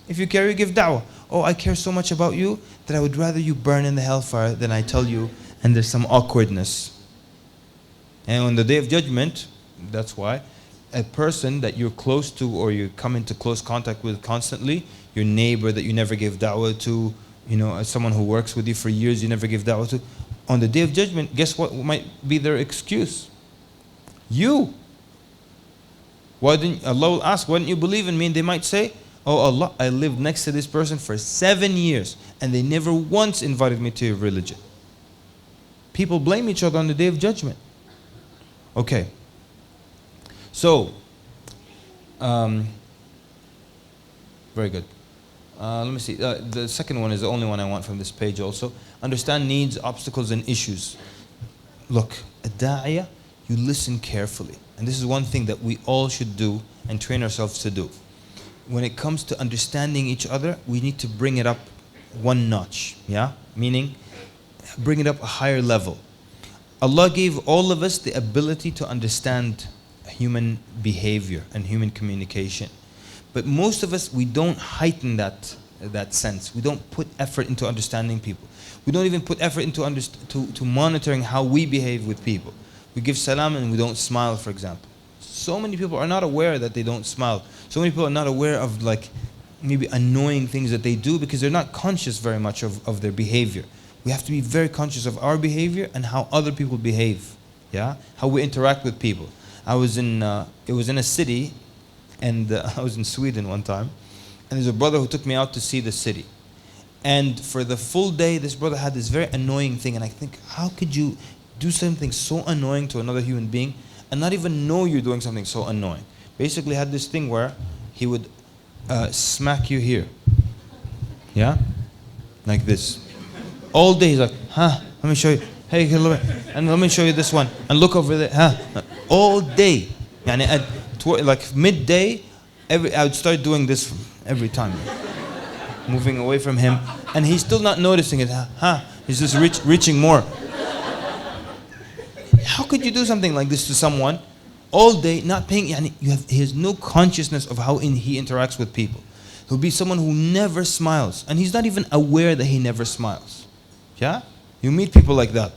If you care, you give da'wah. Oh, I care so much about you that I would rather you burn in the hellfire than I tell you and there's some awkwardness. And on the Day of Judgment, that's why, a person that you're close to or you come into close contact with constantly, your neighbor that you never gave da'wah to, someone who works with you for years you never give da'wah to, on the Day of Judgment, guess what might be their excuse? You. Allah will ask, why didn't you believe in me? And they might say, oh Allah, I lived next to this person for 7 years and they never once invited me to your religion. People blame each other on the Day of Judgment. Okay. So, very good. Let me see. The second one is the only one I want from this page also. Understand needs, obstacles, and issues. Look, a da'iyah, you listen carefully. And this is one thing that we all should do and train ourselves to do. When it comes to understanding each other, we need to bring it up one notch. Yeah? Meaning, bring it up a higher level. Allah gave all of us the ability to understand human behavior and human communication. But most of us, we don't heighten that sense. We don't put effort into understanding people. We don't even put effort into to monitoring how we behave with people. We give salam and we don't smile, for example. So many people are not aware that they don't smile. So many people are not aware of maybe annoying things that they do because they're not conscious very much of their behavior. We have to be very conscious of our behavior and how other people behave. Yeah? How we interact with people. It was in a city, and I was in Sweden one time, and there's a brother who took me out to see the city. And for the full day, this brother had this very annoying thing, and I think, how could you do something so annoying to another human being and not even know you're doing something so annoying? Basically had this thing where he would smack you here. Yeah? Like this. All day he's like, let me show you. Hey, look, and let me show you this one. And look over there. All day. Yani at midday, I would start doing this every time. Moving away from him. And he's still not noticing it. He's just reaching more. How could you do something like this to someone all day, not paying? He has no consciousness of how he interacts with people. He'll be someone who never smiles. And he's not even aware that he never smiles. Yeah? You meet people like that.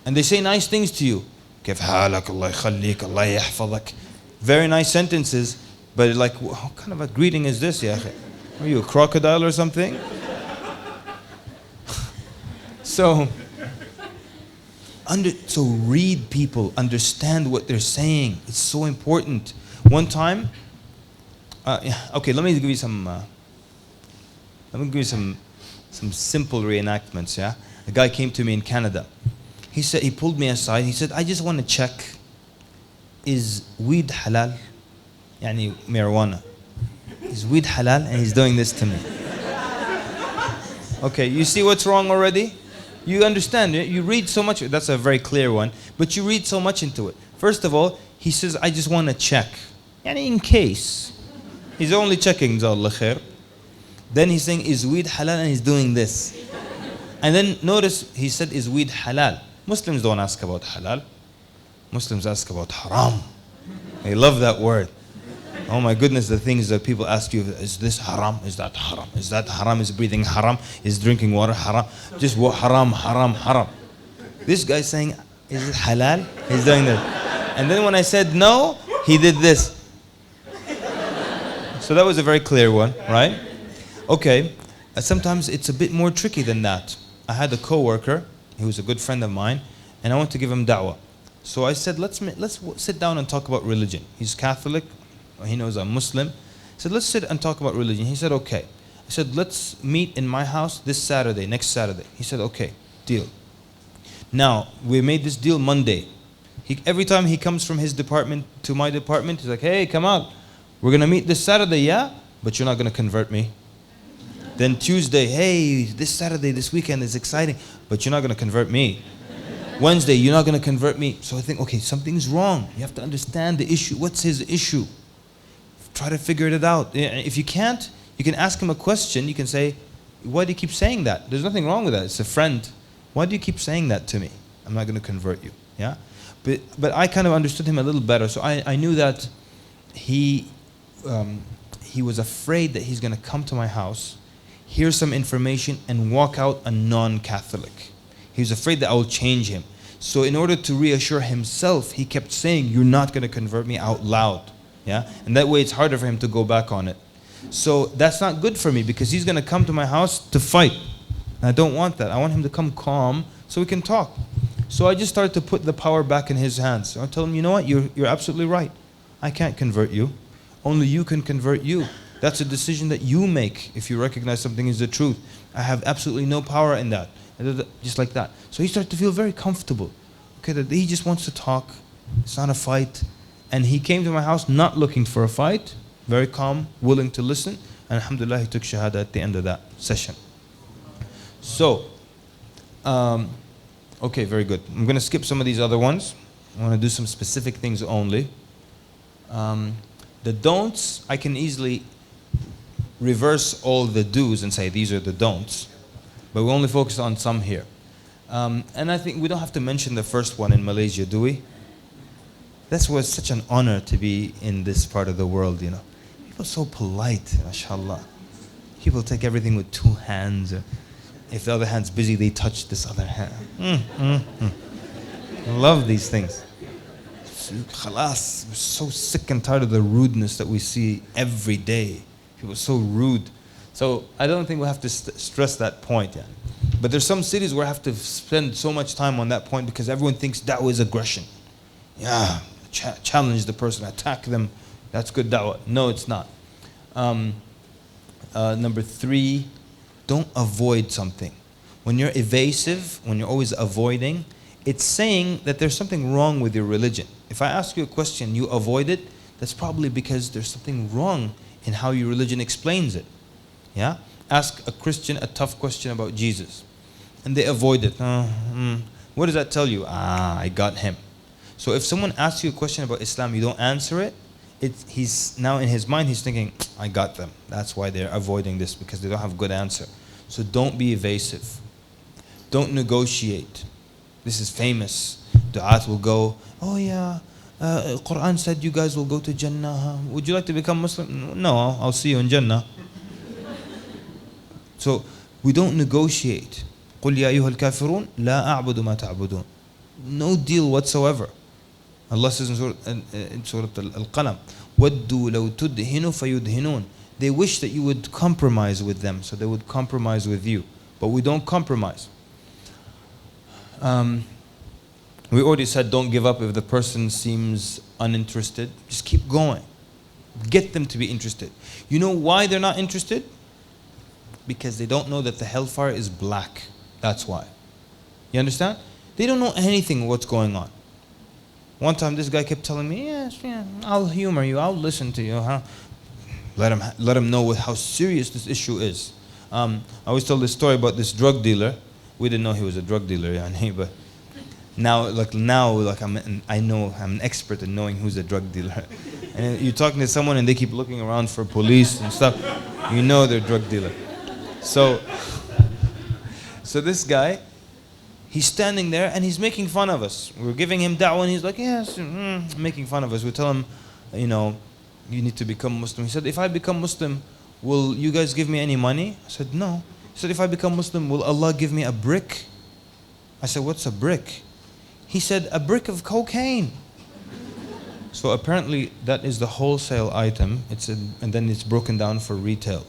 And they say nice things to you. كيف حالك الله يخليك الله يحفظك. Very nice sentences, but what kind of a greeting is this, ya akhi? Are you a crocodile or something? So, So read people, understand what they're saying. It's so important. One time, okay, let me give you some simple reenactments. Yeah, a guy came to me in Canada. He pulled me aside. He said, I just want to check, is weed halal? Yani marijuana. Is weed halal? And he's doing this to me. Okay, you see what's wrong already? You understand, you read so much, that's a very clear one, but you read so much into it. First of all, he says, I just want to check. Yani in case. He's only checking, Jazallah khair. Then he's saying, is weed halal? And he's doing this. And then notice, he said, is weed halal? Muslims don't ask about halal. Muslims ask about haram. They love that word. Oh my goodness, the things that people ask you, is this haram? Is that haram? Is that haram? Is breathing haram? Is drinking water haram? Just haram, haram, haram. This guy's saying, is it halal? He's doing this. And then when I said no, he did this. So that was a very clear one, right? Okay, sometimes it's a bit more tricky than that. I had a coworker, he was a good friend of mine, and I want to give him da'wah. So I said, let's sit down and talk about religion. He's Catholic. He knows I'm Muslim. I said, let's sit and talk about religion. He said, okay. I said, let's meet in my house this Saturday, next Saturday. He said, okay, deal. Now, we made this deal Monday. Every time he comes from his department to my department, he's like, hey, Kamal, we're going to meet this Saturday, yeah? But you're not going to convert me. Then Tuesday, hey, this Saturday, this weekend is exciting, but you're not going to convert me. Wednesday, you're not going to convert me. So I think, okay, something's wrong. You have to understand the issue. What's his issue? Try to figure it out. If you can't, you can ask him a question. You can say, why do you keep saying that? There's nothing wrong with that. It's a friend. Why do you keep saying that to me? I'm not going to convert you. Yeah? But I kind of understood him a little better. So I knew that he was afraid that he's going to come to my house, hear some information, and walk out a non-Catholic. He was afraid that I will change him. So in order to reassure himself, he kept saying, you're not going to convert me, out loud. Yeah? And that way it's harder for him to go back on it. So that's not good for me, because he's going to come to my house to fight. And I don't want that. I want him to come calm so we can talk. So I just started to put the power back in his hands. So I told him, you know what, you're absolutely right. I can't convert you. Only you can convert you. That's a decision that you make if you recognize something is the truth. I have absolutely no power in that. Just like that. So he started to feel very comfortable. Okay, that he just wants to talk. It's not a fight. And he came to my house not looking for a fight, very calm, willing to listen. And alhamdulillah, he took Shahadah at the end of that session. So, okay, very good. I'm going to skip some of these other ones. I want to do some specific things only. The don'ts, I can easily reverse all the do's and say these are the don'ts. But we only focus on some here. And I think we don't have to mention the first one in Malaysia, do we? That was such an honor to be in this part of the world, you know. People are so polite, mashallah. People take everything with two hands. If the other hand's busy, they touch this other hand. I love these things. Khalas, we're so sick and tired of the rudeness that we see every day. People are so rude. So I don't think we have to stress that point yet. But there's some cities where I have to spend so much time on that point because everyone thinks da'wah is aggression. Yeah, challenge the person, attack them. That's good da'wah. No, it's not. Number 3, don't avoid something. When you're evasive, when you're always avoiding, it's saying that there's something wrong with your religion. If I ask you a question, you avoid it, that's probably because there's something wrong in how your religion explains it. Yeah? Ask a Christian a tough question about Jesus, and they avoid it. What does that tell you? I got him. So if someone asks you a question about Islam, you don't answer it, he's now in his mind, he's thinking, I got them. That's why they're avoiding this, because they don't have a good answer. So don't be evasive. Don't negotiate. This is famous. Du'at will go, oh yeah, Qur'an said you guys will go to Jannah. Would you like to become Muslim? No, I'll see you in Jannah. So we don't negotiate. قُلْ يَا أَيُّهَا الْكَافِرُونَ لَا أَعْبُدُ مَا تَعْبُدُونَ. No deal whatsoever. Allah says in Surah Al-Qalam, وَدُّوا لَوْ تُدْهِنُ فَيُدْهِنُونَ. They wish that you would compromise with them, so they would compromise with you. But we don't compromise. We already said don't give up if the person seems uninterested. Just keep going. Get them to be interested. You know why they're not interested? Because they don't know that the hellfire is black. That's why. You understand? They don't know anything what's going on. One time this guy kept telling me, yes, yeah, I'll humor you, I'll listen to you. Huh? Let him know how serious this issue is. I always tell this story about this drug dealer. We didn't know he was a drug dealer, yani, but now I know I'm an expert in knowing who's a drug dealer. And you're talking to someone and they keep looking around for police and stuff, you know they're a drug dealer. So this guy, he's standing there and he's making fun of us. We're giving him da'wah and he's like, yes, making fun of us. We tell him, you need to become Muslim. He said, if I become Muslim, will you guys give me any money? I said, no. He said, if I become Muslim, will Allah give me a brick? I said, what's a brick? He said, a brick of cocaine. So apparently that is the wholesale item. And then it's broken down for retail.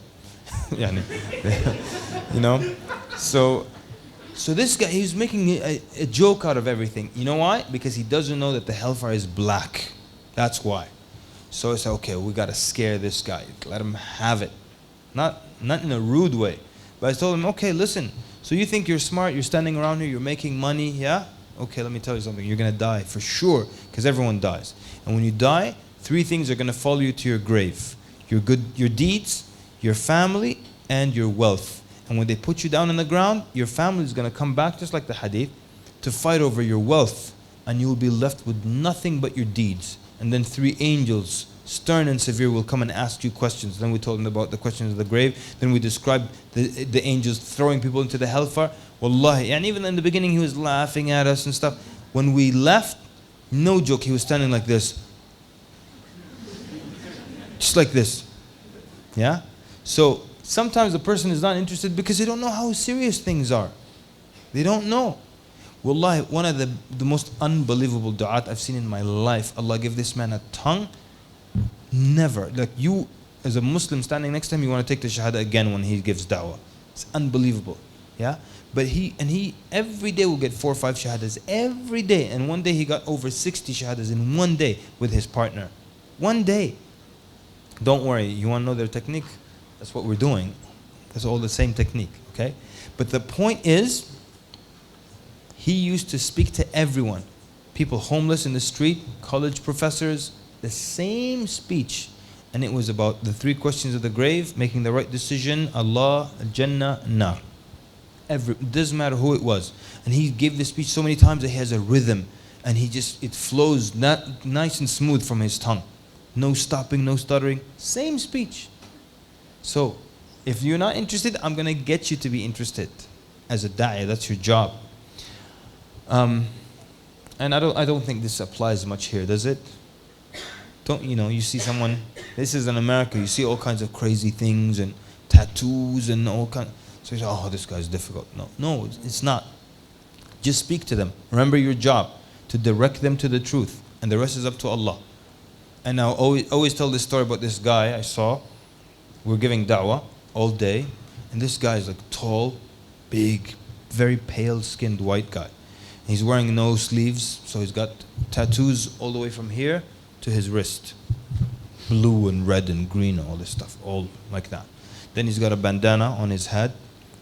So this guy, he's making a joke out of everything. You know why? Because he doesn't know that the hellfire is black. That's why. So I said, okay, we got to scare this guy. Let him have it. Not in a rude way. But I told him, okay, listen. So you think you're smart, you're standing around here, you're making money, yeah? Okay, let me tell you something. You're going to die for sure, because everyone dies. And when you die, 3 things are going to follow you to your grave. Your deeds, your family, and your wealth. And when they put you down on the ground, your family is going to come back, just like the hadith, to fight over your wealth. And you will be left with nothing but your deeds. And then 3 angels, stern and severe, will come and ask you questions. Then we told them about the questions of the grave. Then we described the angels throwing people into the hellfire. Wallahi, and even in the beginning he was laughing at us and stuff. When we left, no joke, he was standing like this. Just like this. Yeah? So sometimes the person is not interested because they don't know how serious things are. They don't know. Wallahi, one of the most unbelievable du'at I've seen in my life. Allah give this man a tongue. Never. Like you, as a Muslim standing next to him, you want to take the Shahadah again when he gives da'wah. It's unbelievable. Yeah? But he every day will get 4 or 5 Shahadas. Every day. And one day he got over 60 Shahadas in one day with his partner. One day. Don't worry. You want to know their technique? That's what we're doing. That's all the same technique. Okay? But the point is, he used to speak to everyone. People homeless in the street, college professors, the same speech. And it was about the 3 questions of the grave, making the right decision, Allah, Jannah, Nar. It doesn't matter who it was. And he gave this speech so many times that he has a rhythm. And it flows nice and smooth from his tongue. No stopping, no stuttering. Same speech. So, if you're not interested, I'm going to get you to be interested. As a da'iyah, that's your job. And I don't think this applies much here, does it? You see someone, this is in America, you see all kinds of crazy things and tattoos and all kinds. So you say, oh, this guy's difficult. No, it's not. Just speak to them. Remember your job, to direct them to the truth. And the rest is up to Allah. And I always tell this story about this guy I saw. We're giving da'wah all day. And this guy is like tall, big, very pale-skinned white guy. He's wearing no sleeves, so he's got tattoos all the way from here to his wrist. Blue and red and green, all this stuff, all like that. Then he's got a bandana on his head.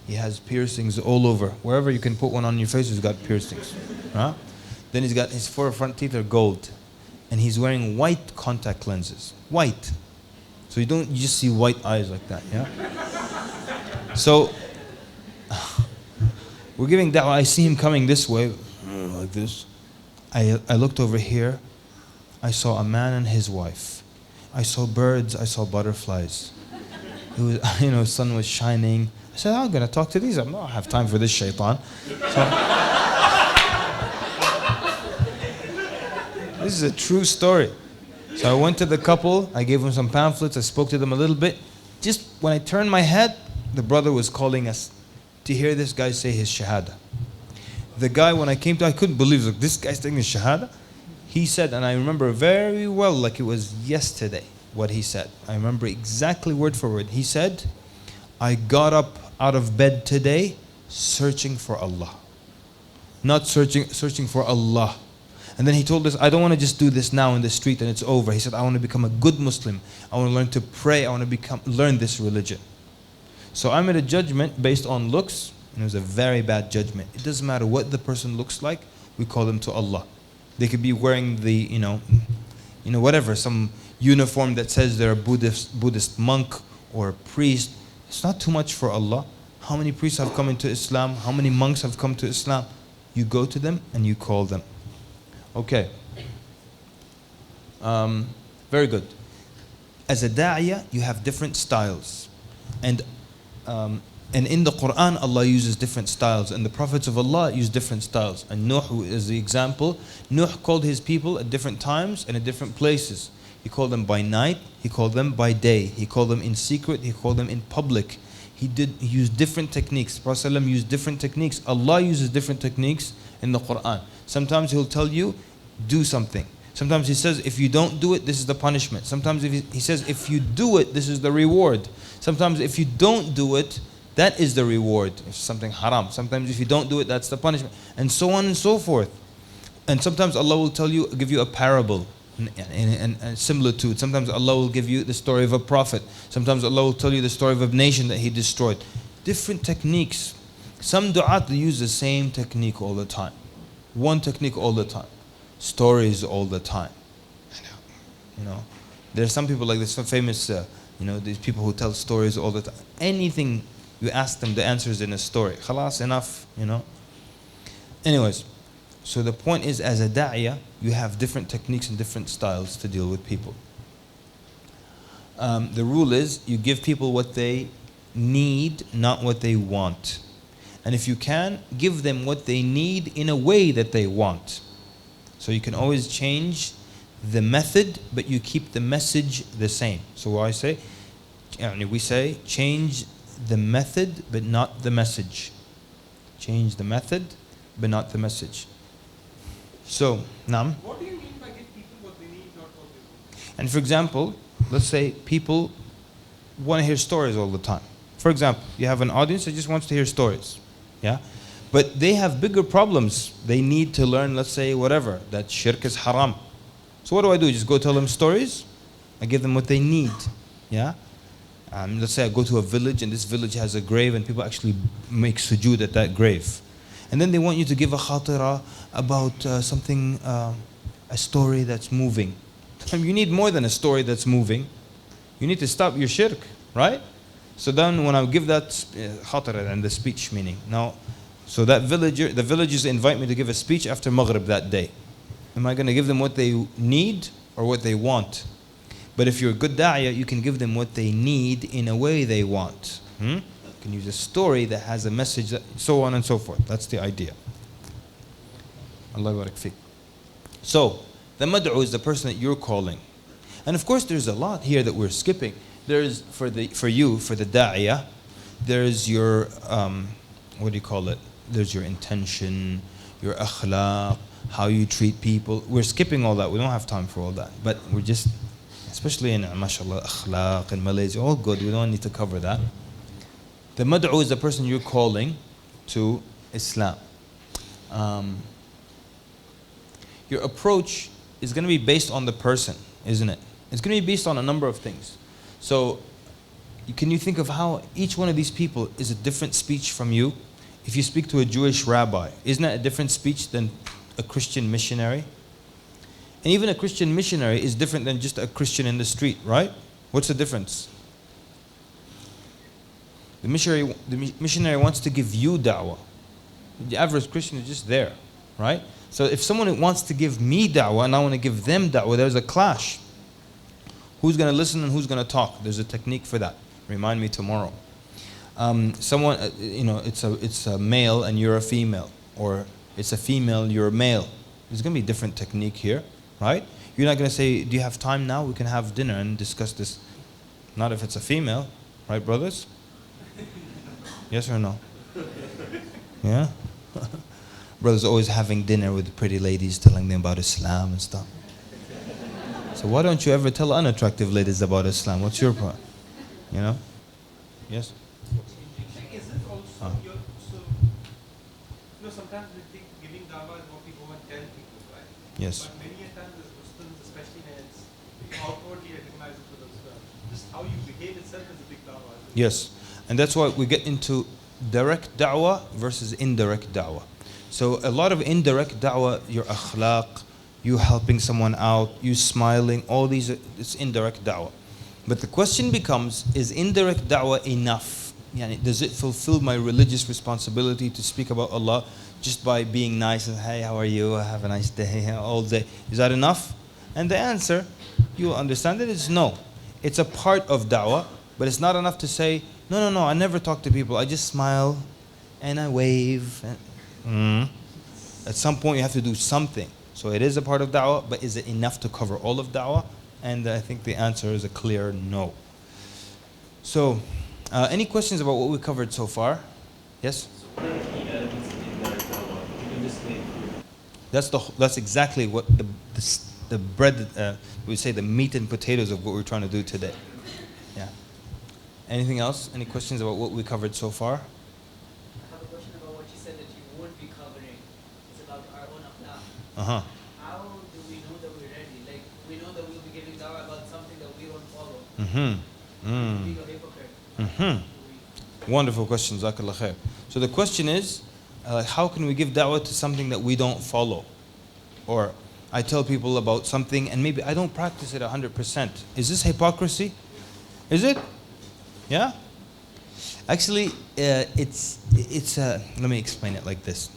He has piercings all over. Wherever you can put one on your face, he's got piercings. Huh? Then he's got his 4 front teeth are gold. And he's wearing white contact lenses. White. So you just see white eyes like that, yeah? So, we're giving da'wah. I see him coming this way, like this. I looked over here. I saw a man and his wife. I saw birds. I saw butterflies. It was, sun was shining. I said, I'm going to talk to these. I don't have time for this shaitan. This is a true story. So I went to the couple. I gave them some pamphlets. I spoke to them a little bit. Just when I turned my head, the brother was calling us to hear this guy say his Shahadah. The guy, when I came to, I couldn't believe, like, this guy's taking his Shahadah. He said, and I remember very well, like it was yesterday, what he said. I remember exactly word for word. He said, I got up out of bed today searching for Allah. Not searching for Allah. And then he told us, I don't want to just do this now in the street and it's over. He said, I want to become a good Muslim. I want to learn to pray. I want to learn this religion. So I made a judgment based on looks, and it was a very bad judgment. It doesn't matter what the person looks like, we call them to Allah. They could be wearing the, whatever, some uniform that says they're a Buddhist monk or a priest. It's not too much for Allah. How many priests have come into Islam? How many monks have come to Islam? You go to them and you call them. Okay. Very good. As a da'iyah, you have different styles. And in the Qur'an, Allah uses different styles. And the prophets of Allah use different styles. And Nuh is the example. Nuh called his people at different times and at different places. He called them by night. He called them by day. He called them in secret. He called them in public. He used different techniques. Prophet ﷺ used different techniques. Allah uses different techniques in the Qur'an. Sometimes He'll tell you, do something. Sometimes He says, if you don't do it, this is the punishment. Sometimes He says, if you do it, this is the reward. Sometimes if you don't do it, that is the reward. It's something haram. Sometimes if you don't do it, that's the punishment. And so on and so forth. And sometimes Allah will give you a parable and similitude. Sometimes Allah will give you the story of a prophet. Sometimes Allah will tell you the story of a nation that He destroyed. Different techniques. Some du'at use the same technique all the time. One technique all the time. Stories all the time. There are some people like this famous, these people who tell stories all the time. Anything you ask them, the answer is in a story. Khalas, enough, Anyways, so the point is, as a da'iyah, you have different techniques and different styles to deal with people. The rule is, you give people what they need, not what they want. And if you can, give them what they need in a way that they want. So you can always change the method, but you keep the message the same. So what we say, change the method, but not the message. Change the method, but not the message. So, Naam. What do you mean by give people what they need, not what they want? And for example, let's say people want to hear stories all the time. For example, you have an audience that just wants to hear stories. Yeah? But they have bigger problems. They need to learn, let's say, whatever, that shirk is haram. So what do? Just go tell them stories? I give them what they need. Yeah? Let's say I go to a village and this village has a grave and people actually make sujood at that grave. And then they want you to give a khatira about something, a story that's moving. You need more than a story that's moving. You need to stop your shirk, right? So then when I give that khatira and the speech meaning. Now, so the villagers invite me to give a speech after Maghrib that day. Am I going to give them what they need or what they want? But if you're a good da'iyah, you can give them what they need in a way they want. You can use a story that has a message, so on and so forth. That's the idea. Allah barak fiqh. So, the mad'u is the person that you're calling. And of course there's a lot here that we're skipping. There's, for the da'iyah, there's your, there's your intention, your akhlaq, how you treat people. We're skipping all that. We don't have time for all that. But we're just, especially in, mashallah, akhlaq in Malaysia, all good. We don't need to cover that. The mad'u is the person you're calling to Islam. Your approach is going to be based on the person, isn't it? It's going to be based on a number of things. So, can you think of how each one of these people is a different speech from you? If you speak to a Jewish rabbi, isn't that a different speech than a Christian missionary? And even a Christian missionary is different than just a Christian in the street, right? What's the difference? The missionary wants to give you da'wah. The average Christian is just there, right? So if someone wants to give me da'wah and I want to give them da'wah, there's a clash. Who's going to listen and who's going to talk? There's a technique for that. Remind me tomorrow. Someone, it's a male and you're a female, or it's a female, you're a male. There's going to be a different technique here, right? You're not going to say, do you have time now? We can have dinner and discuss this. Not if it's a female, right, brothers? Yes or no? Yeah? Brothers always having dinner with pretty ladies, telling them about Islam and stuff. So why don't you ever tell unattractive ladies about Islam? What's your point? Yes? Is it also sometimes we think giving dawah is what we go and tell people, right? Yes. But many a times as Muslims, especially heads, we outwardly recognize it for themselves. Just how you behave itself is a big dawah. Yes. And that's why we get into direct da'wah versus indirect da'wah. So a lot of indirect da'wah, your akhlaq, you helping someone out, you smiling, all these, it's indirect da'wah. But the question becomes, is indirect da'wah enough? Yani, does it fulfill my religious responsibility to speak about Allah just by being nice and, hey, how are you? Have a nice day, all day. Is that enough? And the answer, you will understand it, is no. It's a part of da'wah, but it's not enough to say, no, I never talk to people. I just smile and I wave. At some point you have to do something. So it is a part of da'wah, but is it enough to cover all of da'wah? And I think the answer is a clear no. So, any questions about what we covered so far? Yes? So what are the key elements in indirect dawah? You can just name three. That's exactly what the bread, we say the meat and potatoes of what we're trying to do today. Yeah. Anything else? Any questions about what we covered so far? I have a question about what you said that you would be covering. It's about our own akhlaq. Uh-huh. How do we know that we're ready? Like, we know that we'll be giving dawah about something that we don't follow. Being a hypocrite. Wonderful question, Jazakallah khair. So the question is, how can we give da'wah to something that we don't follow? Or I tell people about something and maybe I don't practice it 100%. Is this hypocrisy? Is it? Yeah? Actually, let me explain it like this.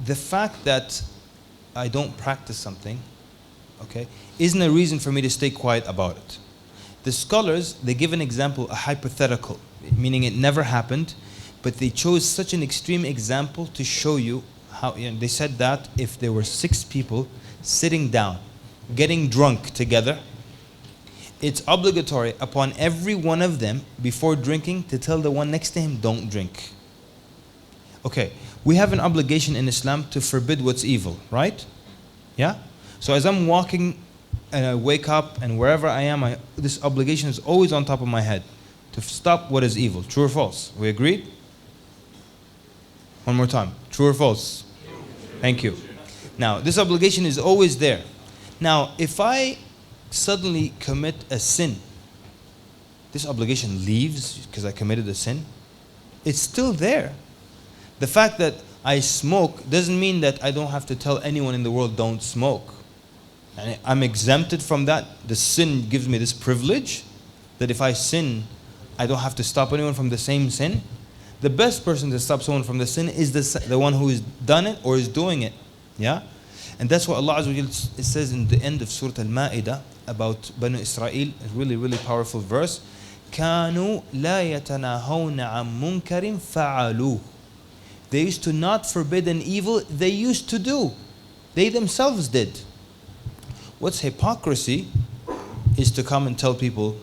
The fact that I don't practice something, okay, isn't a reason for me to stay quiet about it. The scholars, they give an example, a hypothetical, meaning it never happened, but they chose such an extreme example to show you how, they said that if there were 6 people sitting down, getting drunk together, it's obligatory upon every one of them before drinking to tell the one next to him, don't drink. Okay, we have an obligation in Islam to forbid what's evil, right? Yeah? So as I'm walking and I wake up and wherever I am, this obligation is always on top of my head to stop what is evil. True or false? We agreed? One more time. True or false? Thank you. Now, this obligation is always there. Now, if I suddenly commit a sin, this obligation leaves because I committed a sin? It's still there. The fact that I smoke doesn't mean that I don't have to tell anyone in the world don't smoke. And I'm exempted from that. The sin gives me this privilege that if I sin, I don't have to stop anyone from the same sin. The best person to stop someone from the sin is the one who has done it or is doing it. Yeah? And that's what Allah Azza wa Jalla says in the end of Surah Al-Ma'idah about Banu Israel, a really, really powerful verse. كَانُوا لَا يَتَنَاهَوْنَ عَن مُنْكَرٍ فَعَلُوهُ. They used to not forbid an evil they used to do. They themselves did. What's hypocrisy is to come and tell people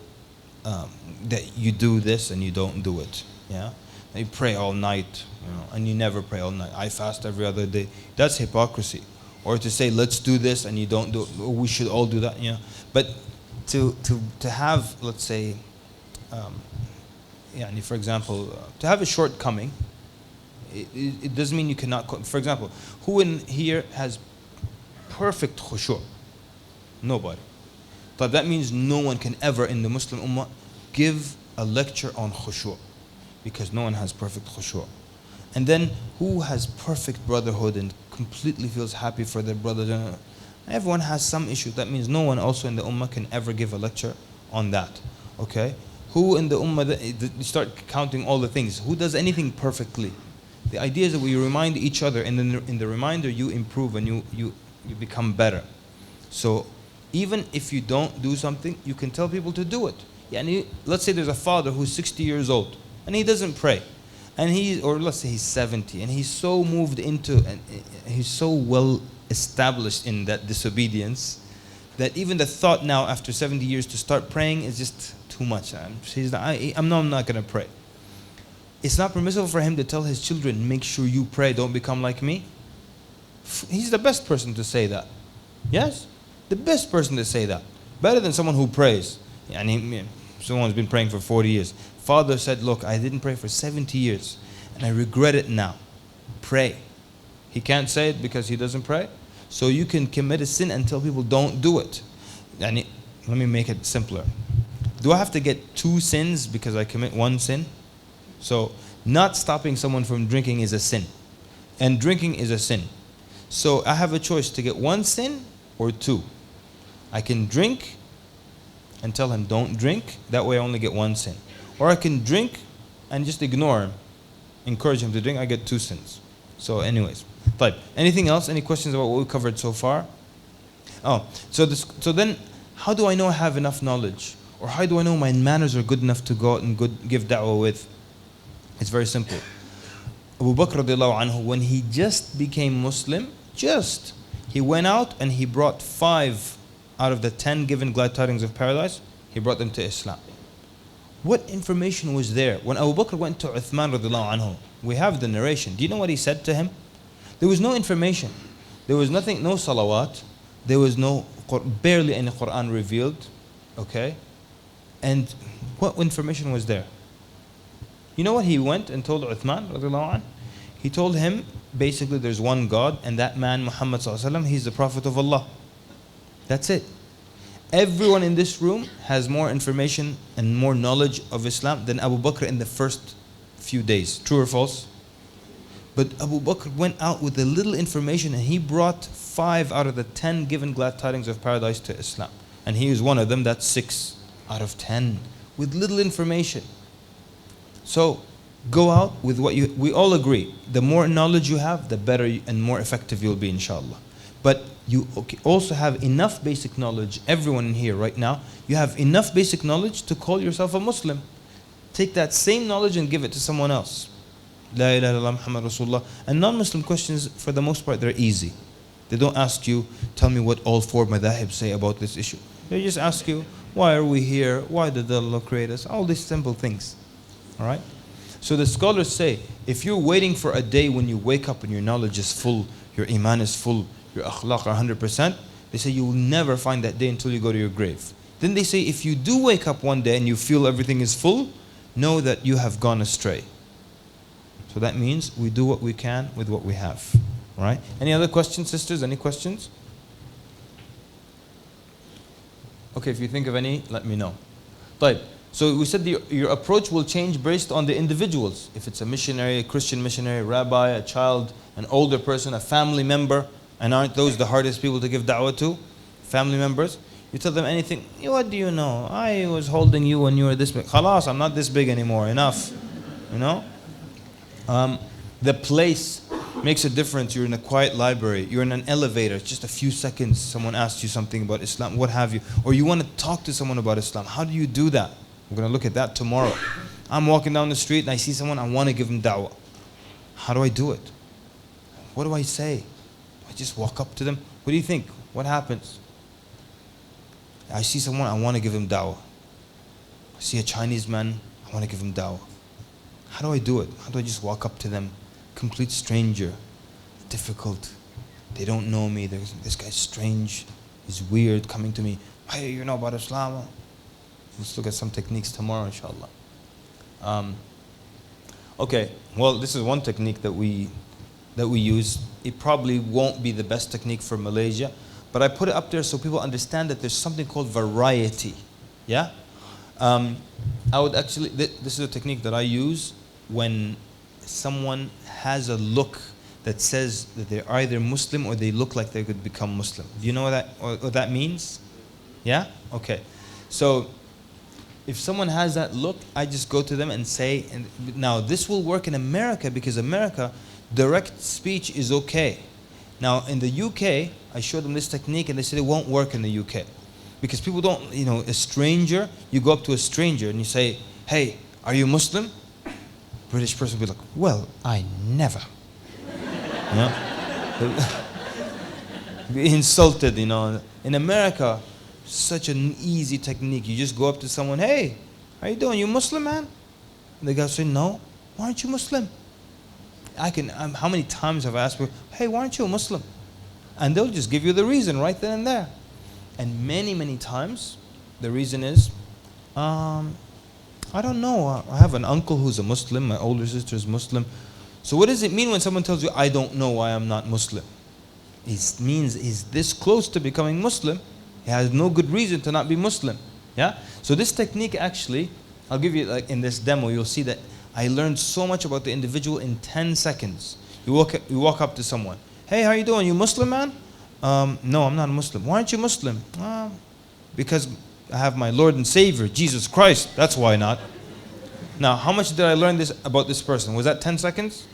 that you do this and you don't do it. Yeah? You pray all night, and you never pray all night. I fast every other day. That's hypocrisy. Or to say, let's do this and you don't do it. We should all do that. Yeah. But to have, let's say, for example, to have a shortcoming, it doesn't mean you cannot. For example, who in here has perfect khushu'? Nobody. But that means no one can ever in the Muslim Ummah give a lecture on khushu', because no one has perfect khushu'. And then who has perfect brotherhood and completely feels happy for their brothers? Everyone has some issue. That means no one also in the Ummah can ever give a lecture on that. Okay? Who in the Ummah, you start counting all the things. Who does anything perfectly? The idea is that we remind each other, and then in the reminder you improve and you become better. So even if you don't do something, you can tell people to do it. Let's say there's a father who's 60 years old and he doesn't pray. Or let's say he's 70 and he's so moved into, and he's so well established in that disobedience that even the thought now after 70 years to start praying is just too much. I'm not going to pray. It's not permissible for him to tell his children, make sure you pray, don't become like me. He's the best person to say that. Yes? The best person to say that. Better than someone who prays. Someone's been praying for 40 years. Father said, look, I didn't pray for 70 years and I regret it now. Pray. He can't say it because he doesn't pray. So you can commit a sin and tell people don't do it. Yani, let me make it simpler. Do I have to get 2 sins because I commit 1 sin? So not stopping someone from drinking is a sin. And drinking is a sin. So I have a choice to get 1 sin or 2. I can drink and tell him don't drink. That way I only get 1 sin. Or I can drink and just ignore him. Encourage him to drink. I get 2 sins. So anyways. Type. Anything else? Any questions about what we covered so far? Oh, so then how do I know I have enough knowledge? Or how do I know my manners are good enough to go out and give da'wah with? It's very simple. Abu Bakr radiallahu anhu, when he just became Muslim, he went out and he brought 5 out of the 10 given glad tidings of paradise, he brought them to Islam. What information was there? When Abu Bakr went to Uthman radiallahu anhu, we have the narration. Do you know what he said to him? There was no information. There was nothing, no salawat. There was barely any Qur'an revealed. Okay? And what information was there? You know what he went and told Uthman radiallahu anhu? He told him, basically there's one God, and that man, Muhammad sallallahu alaihi wasallam, he's the Prophet of Allah. That's it. Everyone in this room has more information and more knowledge of Islam than Abu Bakr in the first few days. True or false? But Abu Bakr went out with a little information and he brought 5 out of the 10 given glad tidings of paradise to Islam. And he is one of them, that's 6 out of 10 with little information. So go out with what we all agree. The more knowledge you have, the better and more effective you'll be, inshallah. But you also have enough basic knowledge, everyone in here right now, you have enough basic knowledge to call yourself a Muslim. Take that same knowledge and give it to someone else. La ilaha illallah Muhammad Rasulullah. And non-Muslim questions, for the most part, they're easy. They don't ask you, tell me what all 4 madhahib say about this issue. They just ask you, why are we here? Why did Allah create us? All these simple things. Alright? So the scholars say, if you're waiting for a day when you wake up and your knowledge is full, your iman is full, your akhlaq are 100%, they say you will never find that day until you go to your grave. Then they say, if you do wake up one day and you feel everything is full, know that you have gone astray. So that means we do what we can with what we have. All right? Any other questions, sisters? Any questions? Okay, if you think of any, let me know. طيب. So we said your approach will change based on the individuals. If it's a missionary, a Christian missionary, a rabbi, a child, an older person, a family member, and aren't those the hardest people to give da'wah to? Family members. You tell them anything, what do you know? I was holding you when you were this big. Khalas, I'm not this big anymore, enough. You know? The place makes a difference. You're in a quiet library, you're in an elevator, it's just a few seconds, someone asks you something about Islam, what have you. Or you want to talk to someone about Islam. How do you do that? We're going to look at that tomorrow. I'm walking down the street and I see someone, I want to give them da'wah. How do I do it? What do I say? I just walk up to them. What do you think? What happens? I see someone, I want to give him da'wah. I see a Chinese man, I want to give him da'wah. How do I do it? How do I just walk up to them? Complete stranger. Difficult. They don't know me. This guy's strange. He's weird coming to me. Hey, you know about Islam? Let's look at some techniques tomorrow, inshallah. Okay, well, this is one technique that we use. It probably won't be the best technique for Malaysia, but I put it up there so people understand that there's something called variety. Yeah? I would actually, this is a technique that I use when someone has a look that says that they're either Muslim or they look like they could become Muslim. Do you know what that means? Yeah? Okay. So if someone has that look, I just go to them and say, and now this will work in America because America, direct speech is okay. Now in the UK, I showed them this technique and they said it won't work in the UK. Because people don't, a stranger, you go up to a stranger and you say, hey, are you Muslim? British person will be like, well, I never. Be insulted, In America, such an easy technique. You just go up to someone, hey, how you doing? You Muslim, man? And the guy say, no. Why aren't you Muslim? How many times have I asked people, hey, why aren't you a Muslim? And they'll just give you the reason right then and there. And many, many times, the reason is, I don't know. I have an uncle who's a Muslim. My older sister is Muslim. So what does it mean when someone tells you, I don't know why I'm not Muslim? It means he's this close to becoming Muslim. He has no good reason to not be Muslim. Yeah? So this technique actually, I'll give you, like in this demo, you'll see that I learned so much about the individual in 10 seconds. You walk up to someone. Hey, how you doing? You Muslim, man? No, I'm not a Muslim. Why aren't you Muslim? Because I have my Lord and Savior, Jesus Christ. That's why not. Now, how much did I learn this about this person? Was that 10 seconds?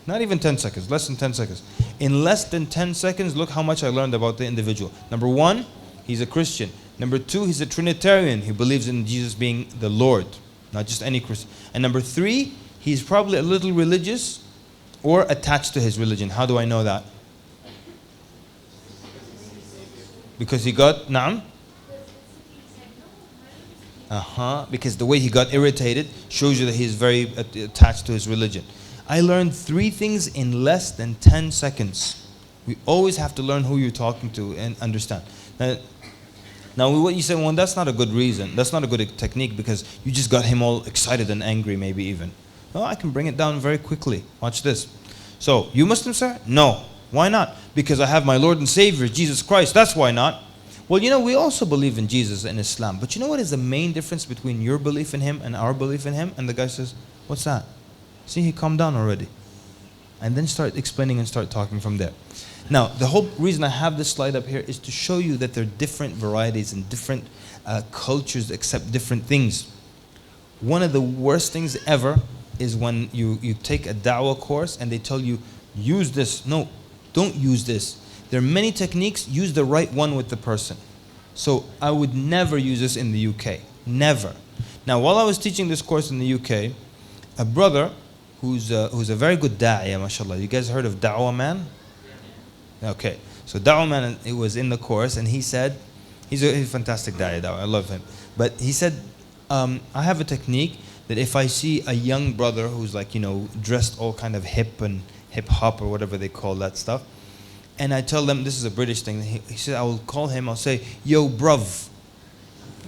Not even 10 seconds, less than 10 seconds. In less than 10 seconds, look how much I learned about the individual. Number one, he's a Christian. Number two, he's a Trinitarian. He believes in Jesus being the Lord, not just any Christian. And number three, he's probably a little religious or attached to his religion. How do I know that? Because he got, na'am? Because the way he got irritated shows you that he's very attached to his religion. I learned 3 things in less than 10 seconds. We always have to learn who you're talking to and understand. Now what you say, well, that's not a good reason. That's not a good technique because you just got him all excited and angry maybe even. No, I can bring it down very quickly. Watch this. So, you Muslim, sir? No. Why not? Because I have my Lord and Savior, Jesus Christ. That's why not. Well, you know, we also believe in Jesus and Islam. But you know what is the main difference between your belief in him and our belief in him? And the guy says, what's that? See, he calmed down already. And then start explaining and start talking from there. Now, the whole reason I have this slide up here is to show you that there are different varieties and different cultures accept different things. One of the worst things ever is when you take a da'wah course and they tell you, use this. No, don't use this. There are many techniques, use the right one with the person. So I would never use this in the UK, never. Now, while I was teaching this course in the UK, a brother who's a very good da'iyah, mashallah. You guys heard of Da'wah Man? Okay, so Da'wah Man, he was in the course and he said, he's a fantastic da'iyah, I love him. But he said, I have a technique that if I see a young brother who's like, you know, dressed all kind of hip and hip hop or whatever they call that stuff, and I tell them, this is a British thing, he said, I will call him, I'll say, yo bruv.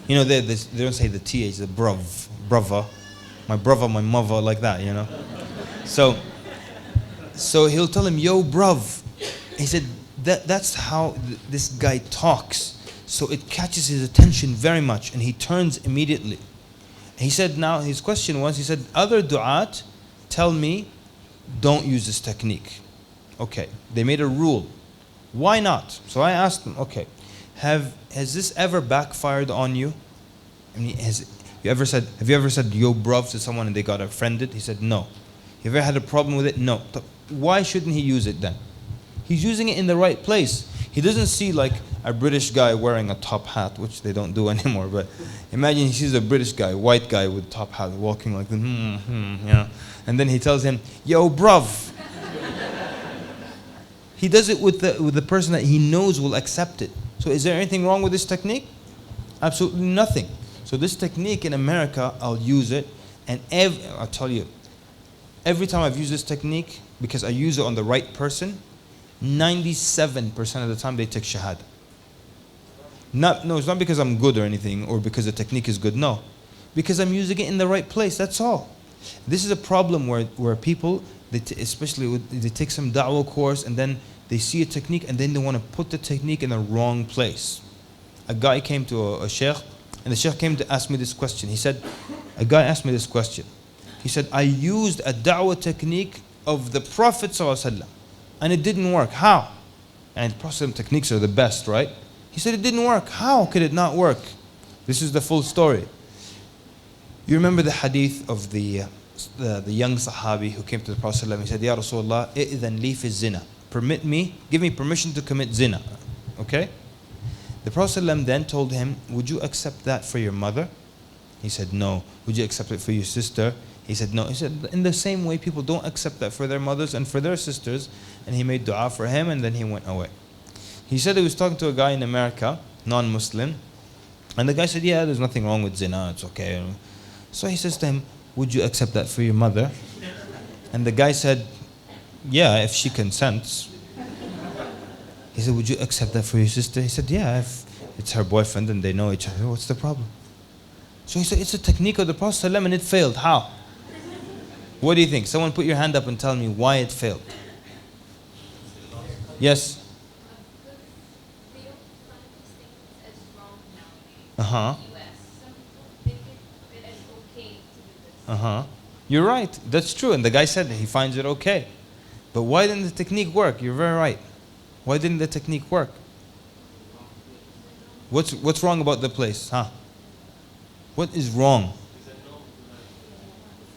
You know, they don't say the TH, the bruv, brother, my brother, my mother, like that, you know. So he'll tell him, yo bruv. He said, that's how this guy talks. So it catches his attention very much and he turns immediately. He said, now his question was, he said, other du'at tell me, don't use this technique. Okay, they made a rule. Why not? So I asked them, okay, has this ever backfired on you? I mean, have you ever said yo bruv to someone and they got offended? He said, no. You ever had a problem with it? No. Why shouldn't he use it then? He's using it in the right place. He doesn't see like a British guy wearing a top hat, which they don't do anymore, but imagine he sees a British guy, white guy with top hat, walking like, yeah. And then he tells him, yo bruv. He does it with the person that he knows will accept it. So is there anything wrong with this technique? Absolutely nothing. So this technique in America, I'll use it, and I'll tell you, every time I've used this technique, because I use it on the right person, 97% of the time they take Shahadah. No, it's not because I'm good or anything, or because the technique is good, no. Because I'm using it in the right place, that's all. This is a problem where people, especially they take some da'wah course and then they see a technique and then they want to put the technique in the wrong place. A guy came to a Sheikh, and the Sheikh came to ask me this question. He said, a guy asked me this question. He said, I used a da'wah technique of the Prophet ﷺ and it didn't work. How? And Prophet techniques are the best, right? He said it didn't work. How could it not work? This is the full story. You remember the hadith of the young Sahabi who came to the Prophet ﷺ. He said, Ya Rasulullah, i'idhan li fi zina. Permit me, give me permission to commit zina. Okay? The Prophet ﷺ then told him, would you accept that for your mother? He said, no. Would you accept it for your sister? He said, no. He said, in the same way, people don't accept that for their mothers and for their sisters. And he made dua for him and then he went away. He said he was talking to a guy in America, non-Muslim. And the guy said, yeah, there's nothing wrong with zina, it's okay. So he says to him, would you accept that for your mother? And the guy said, yeah, if she consents. He said, would you accept that for your sister? He said, yeah, if it's her boyfriend and they know each other, what's the problem? So he said, it's a technique of the Prophet ﷺ and it failed. How? What do you think? Someone put your hand up and tell me why it failed. Yes? They don't find these things as wrong nowadays. Uh-huh. In the US, some people think it as okay to do this. Uh-huh. You're right. That's true. And the guy said that he finds it okay. But why didn't the technique work? You're very right. Why didn't the technique work? What's wrong about the place? Huh? What is wrong?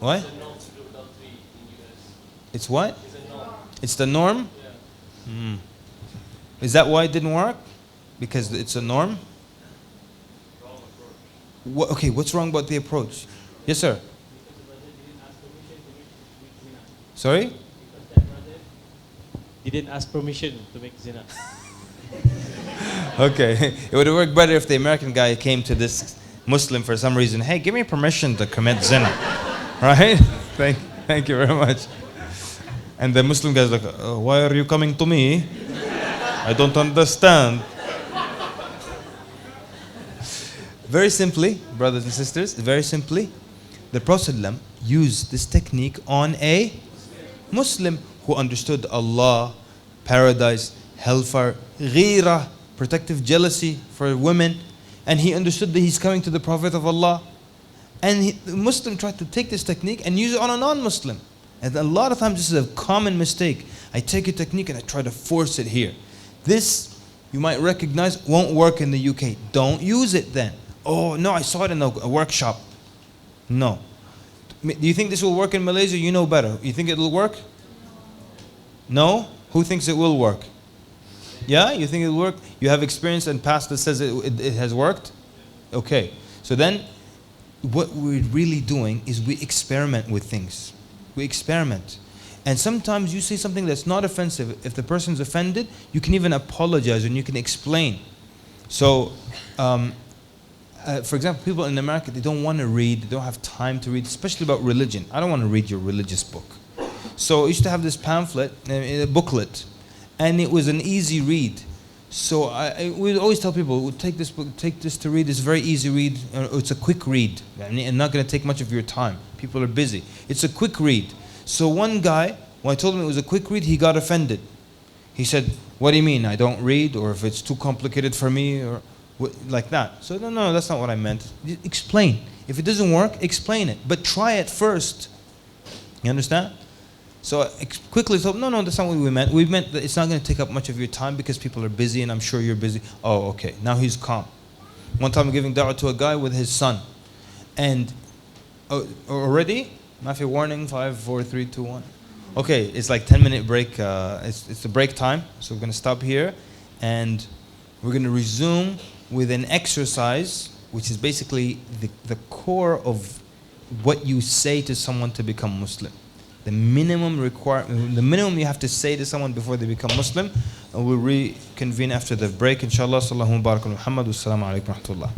What? It's what? It's the norm? Mm. Is that why it didn't work? Because it's a norm? Okay, what's wrong about the approach? Yes, sir. Sorry? He didn't ask permission to make zina. Okay, it would have worked better if the American guy came to this Muslim for some reason. Hey, give me permission to commit zina. Right? Thank you very much. And the Muslim guy's like, why are you coming to me? I don't understand. Very simply, brothers and sisters, very simply, the Prophet ﷺ used this technique on a Muslim who understood Allah, paradise, hellfire, ghira, protective jealousy for women, and he understood that he's coming to the Prophet of Allah. And the Muslim tried to take this technique and use it on a non-Muslim. And a lot of times this is a common mistake. I take a technique and I try to force it here. This, you might recognize, won't work in the UK. Don't use it then. Oh, no, I saw it in a workshop. No. Do you think this will work in Malaysia? You know better. You think it will work? No? Who thinks it will work? Yeah? You think it will work? You have experience and past that says it has worked? Okay. So then, what we're really doing is we experiment with things. We experiment. And sometimes you say something that's not offensive. If the person's offended, you can even apologize and you can explain. So, for example, people in America, they don't want to read, they don't have time to read, especially about religion. I don't want to read your religious book. So I used to have this pamphlet, a booklet, and it was an easy read. So we always tell people, take this book, take this to read. It's a very easy read. It's a quick read, and not going to take much of your time. People are busy. It's a quick read. So one guy, when I told him it was a quick read, he got offended. He said, "What do you mean? I don't read, or if it's too complicated for me, or like that?" So no, that's not what I meant. Explain. If it doesn't work, explain it, but try it first. You understand? So I quickly told him, no, that's not what we meant. We meant that it's not going to take up much of your time because people are busy and I'm sure you're busy. Oh, okay. Now he's calm. One time I'm giving da'wah to a guy with his son. And already, Mafi warning, 5, 4, 3, 2, 1. Okay, it's like 10-minute break. It's the break time. So we're going to stop here. And we're going to resume with an exercise, which is basically the core of what you say to someone to become Muslim. The minimum you have to say to someone before they become Muslim. And we'll reconvene after the break. Inshallah. Sallallahu barak Muhammad. Wassalamu alaikum wa rahmatullah.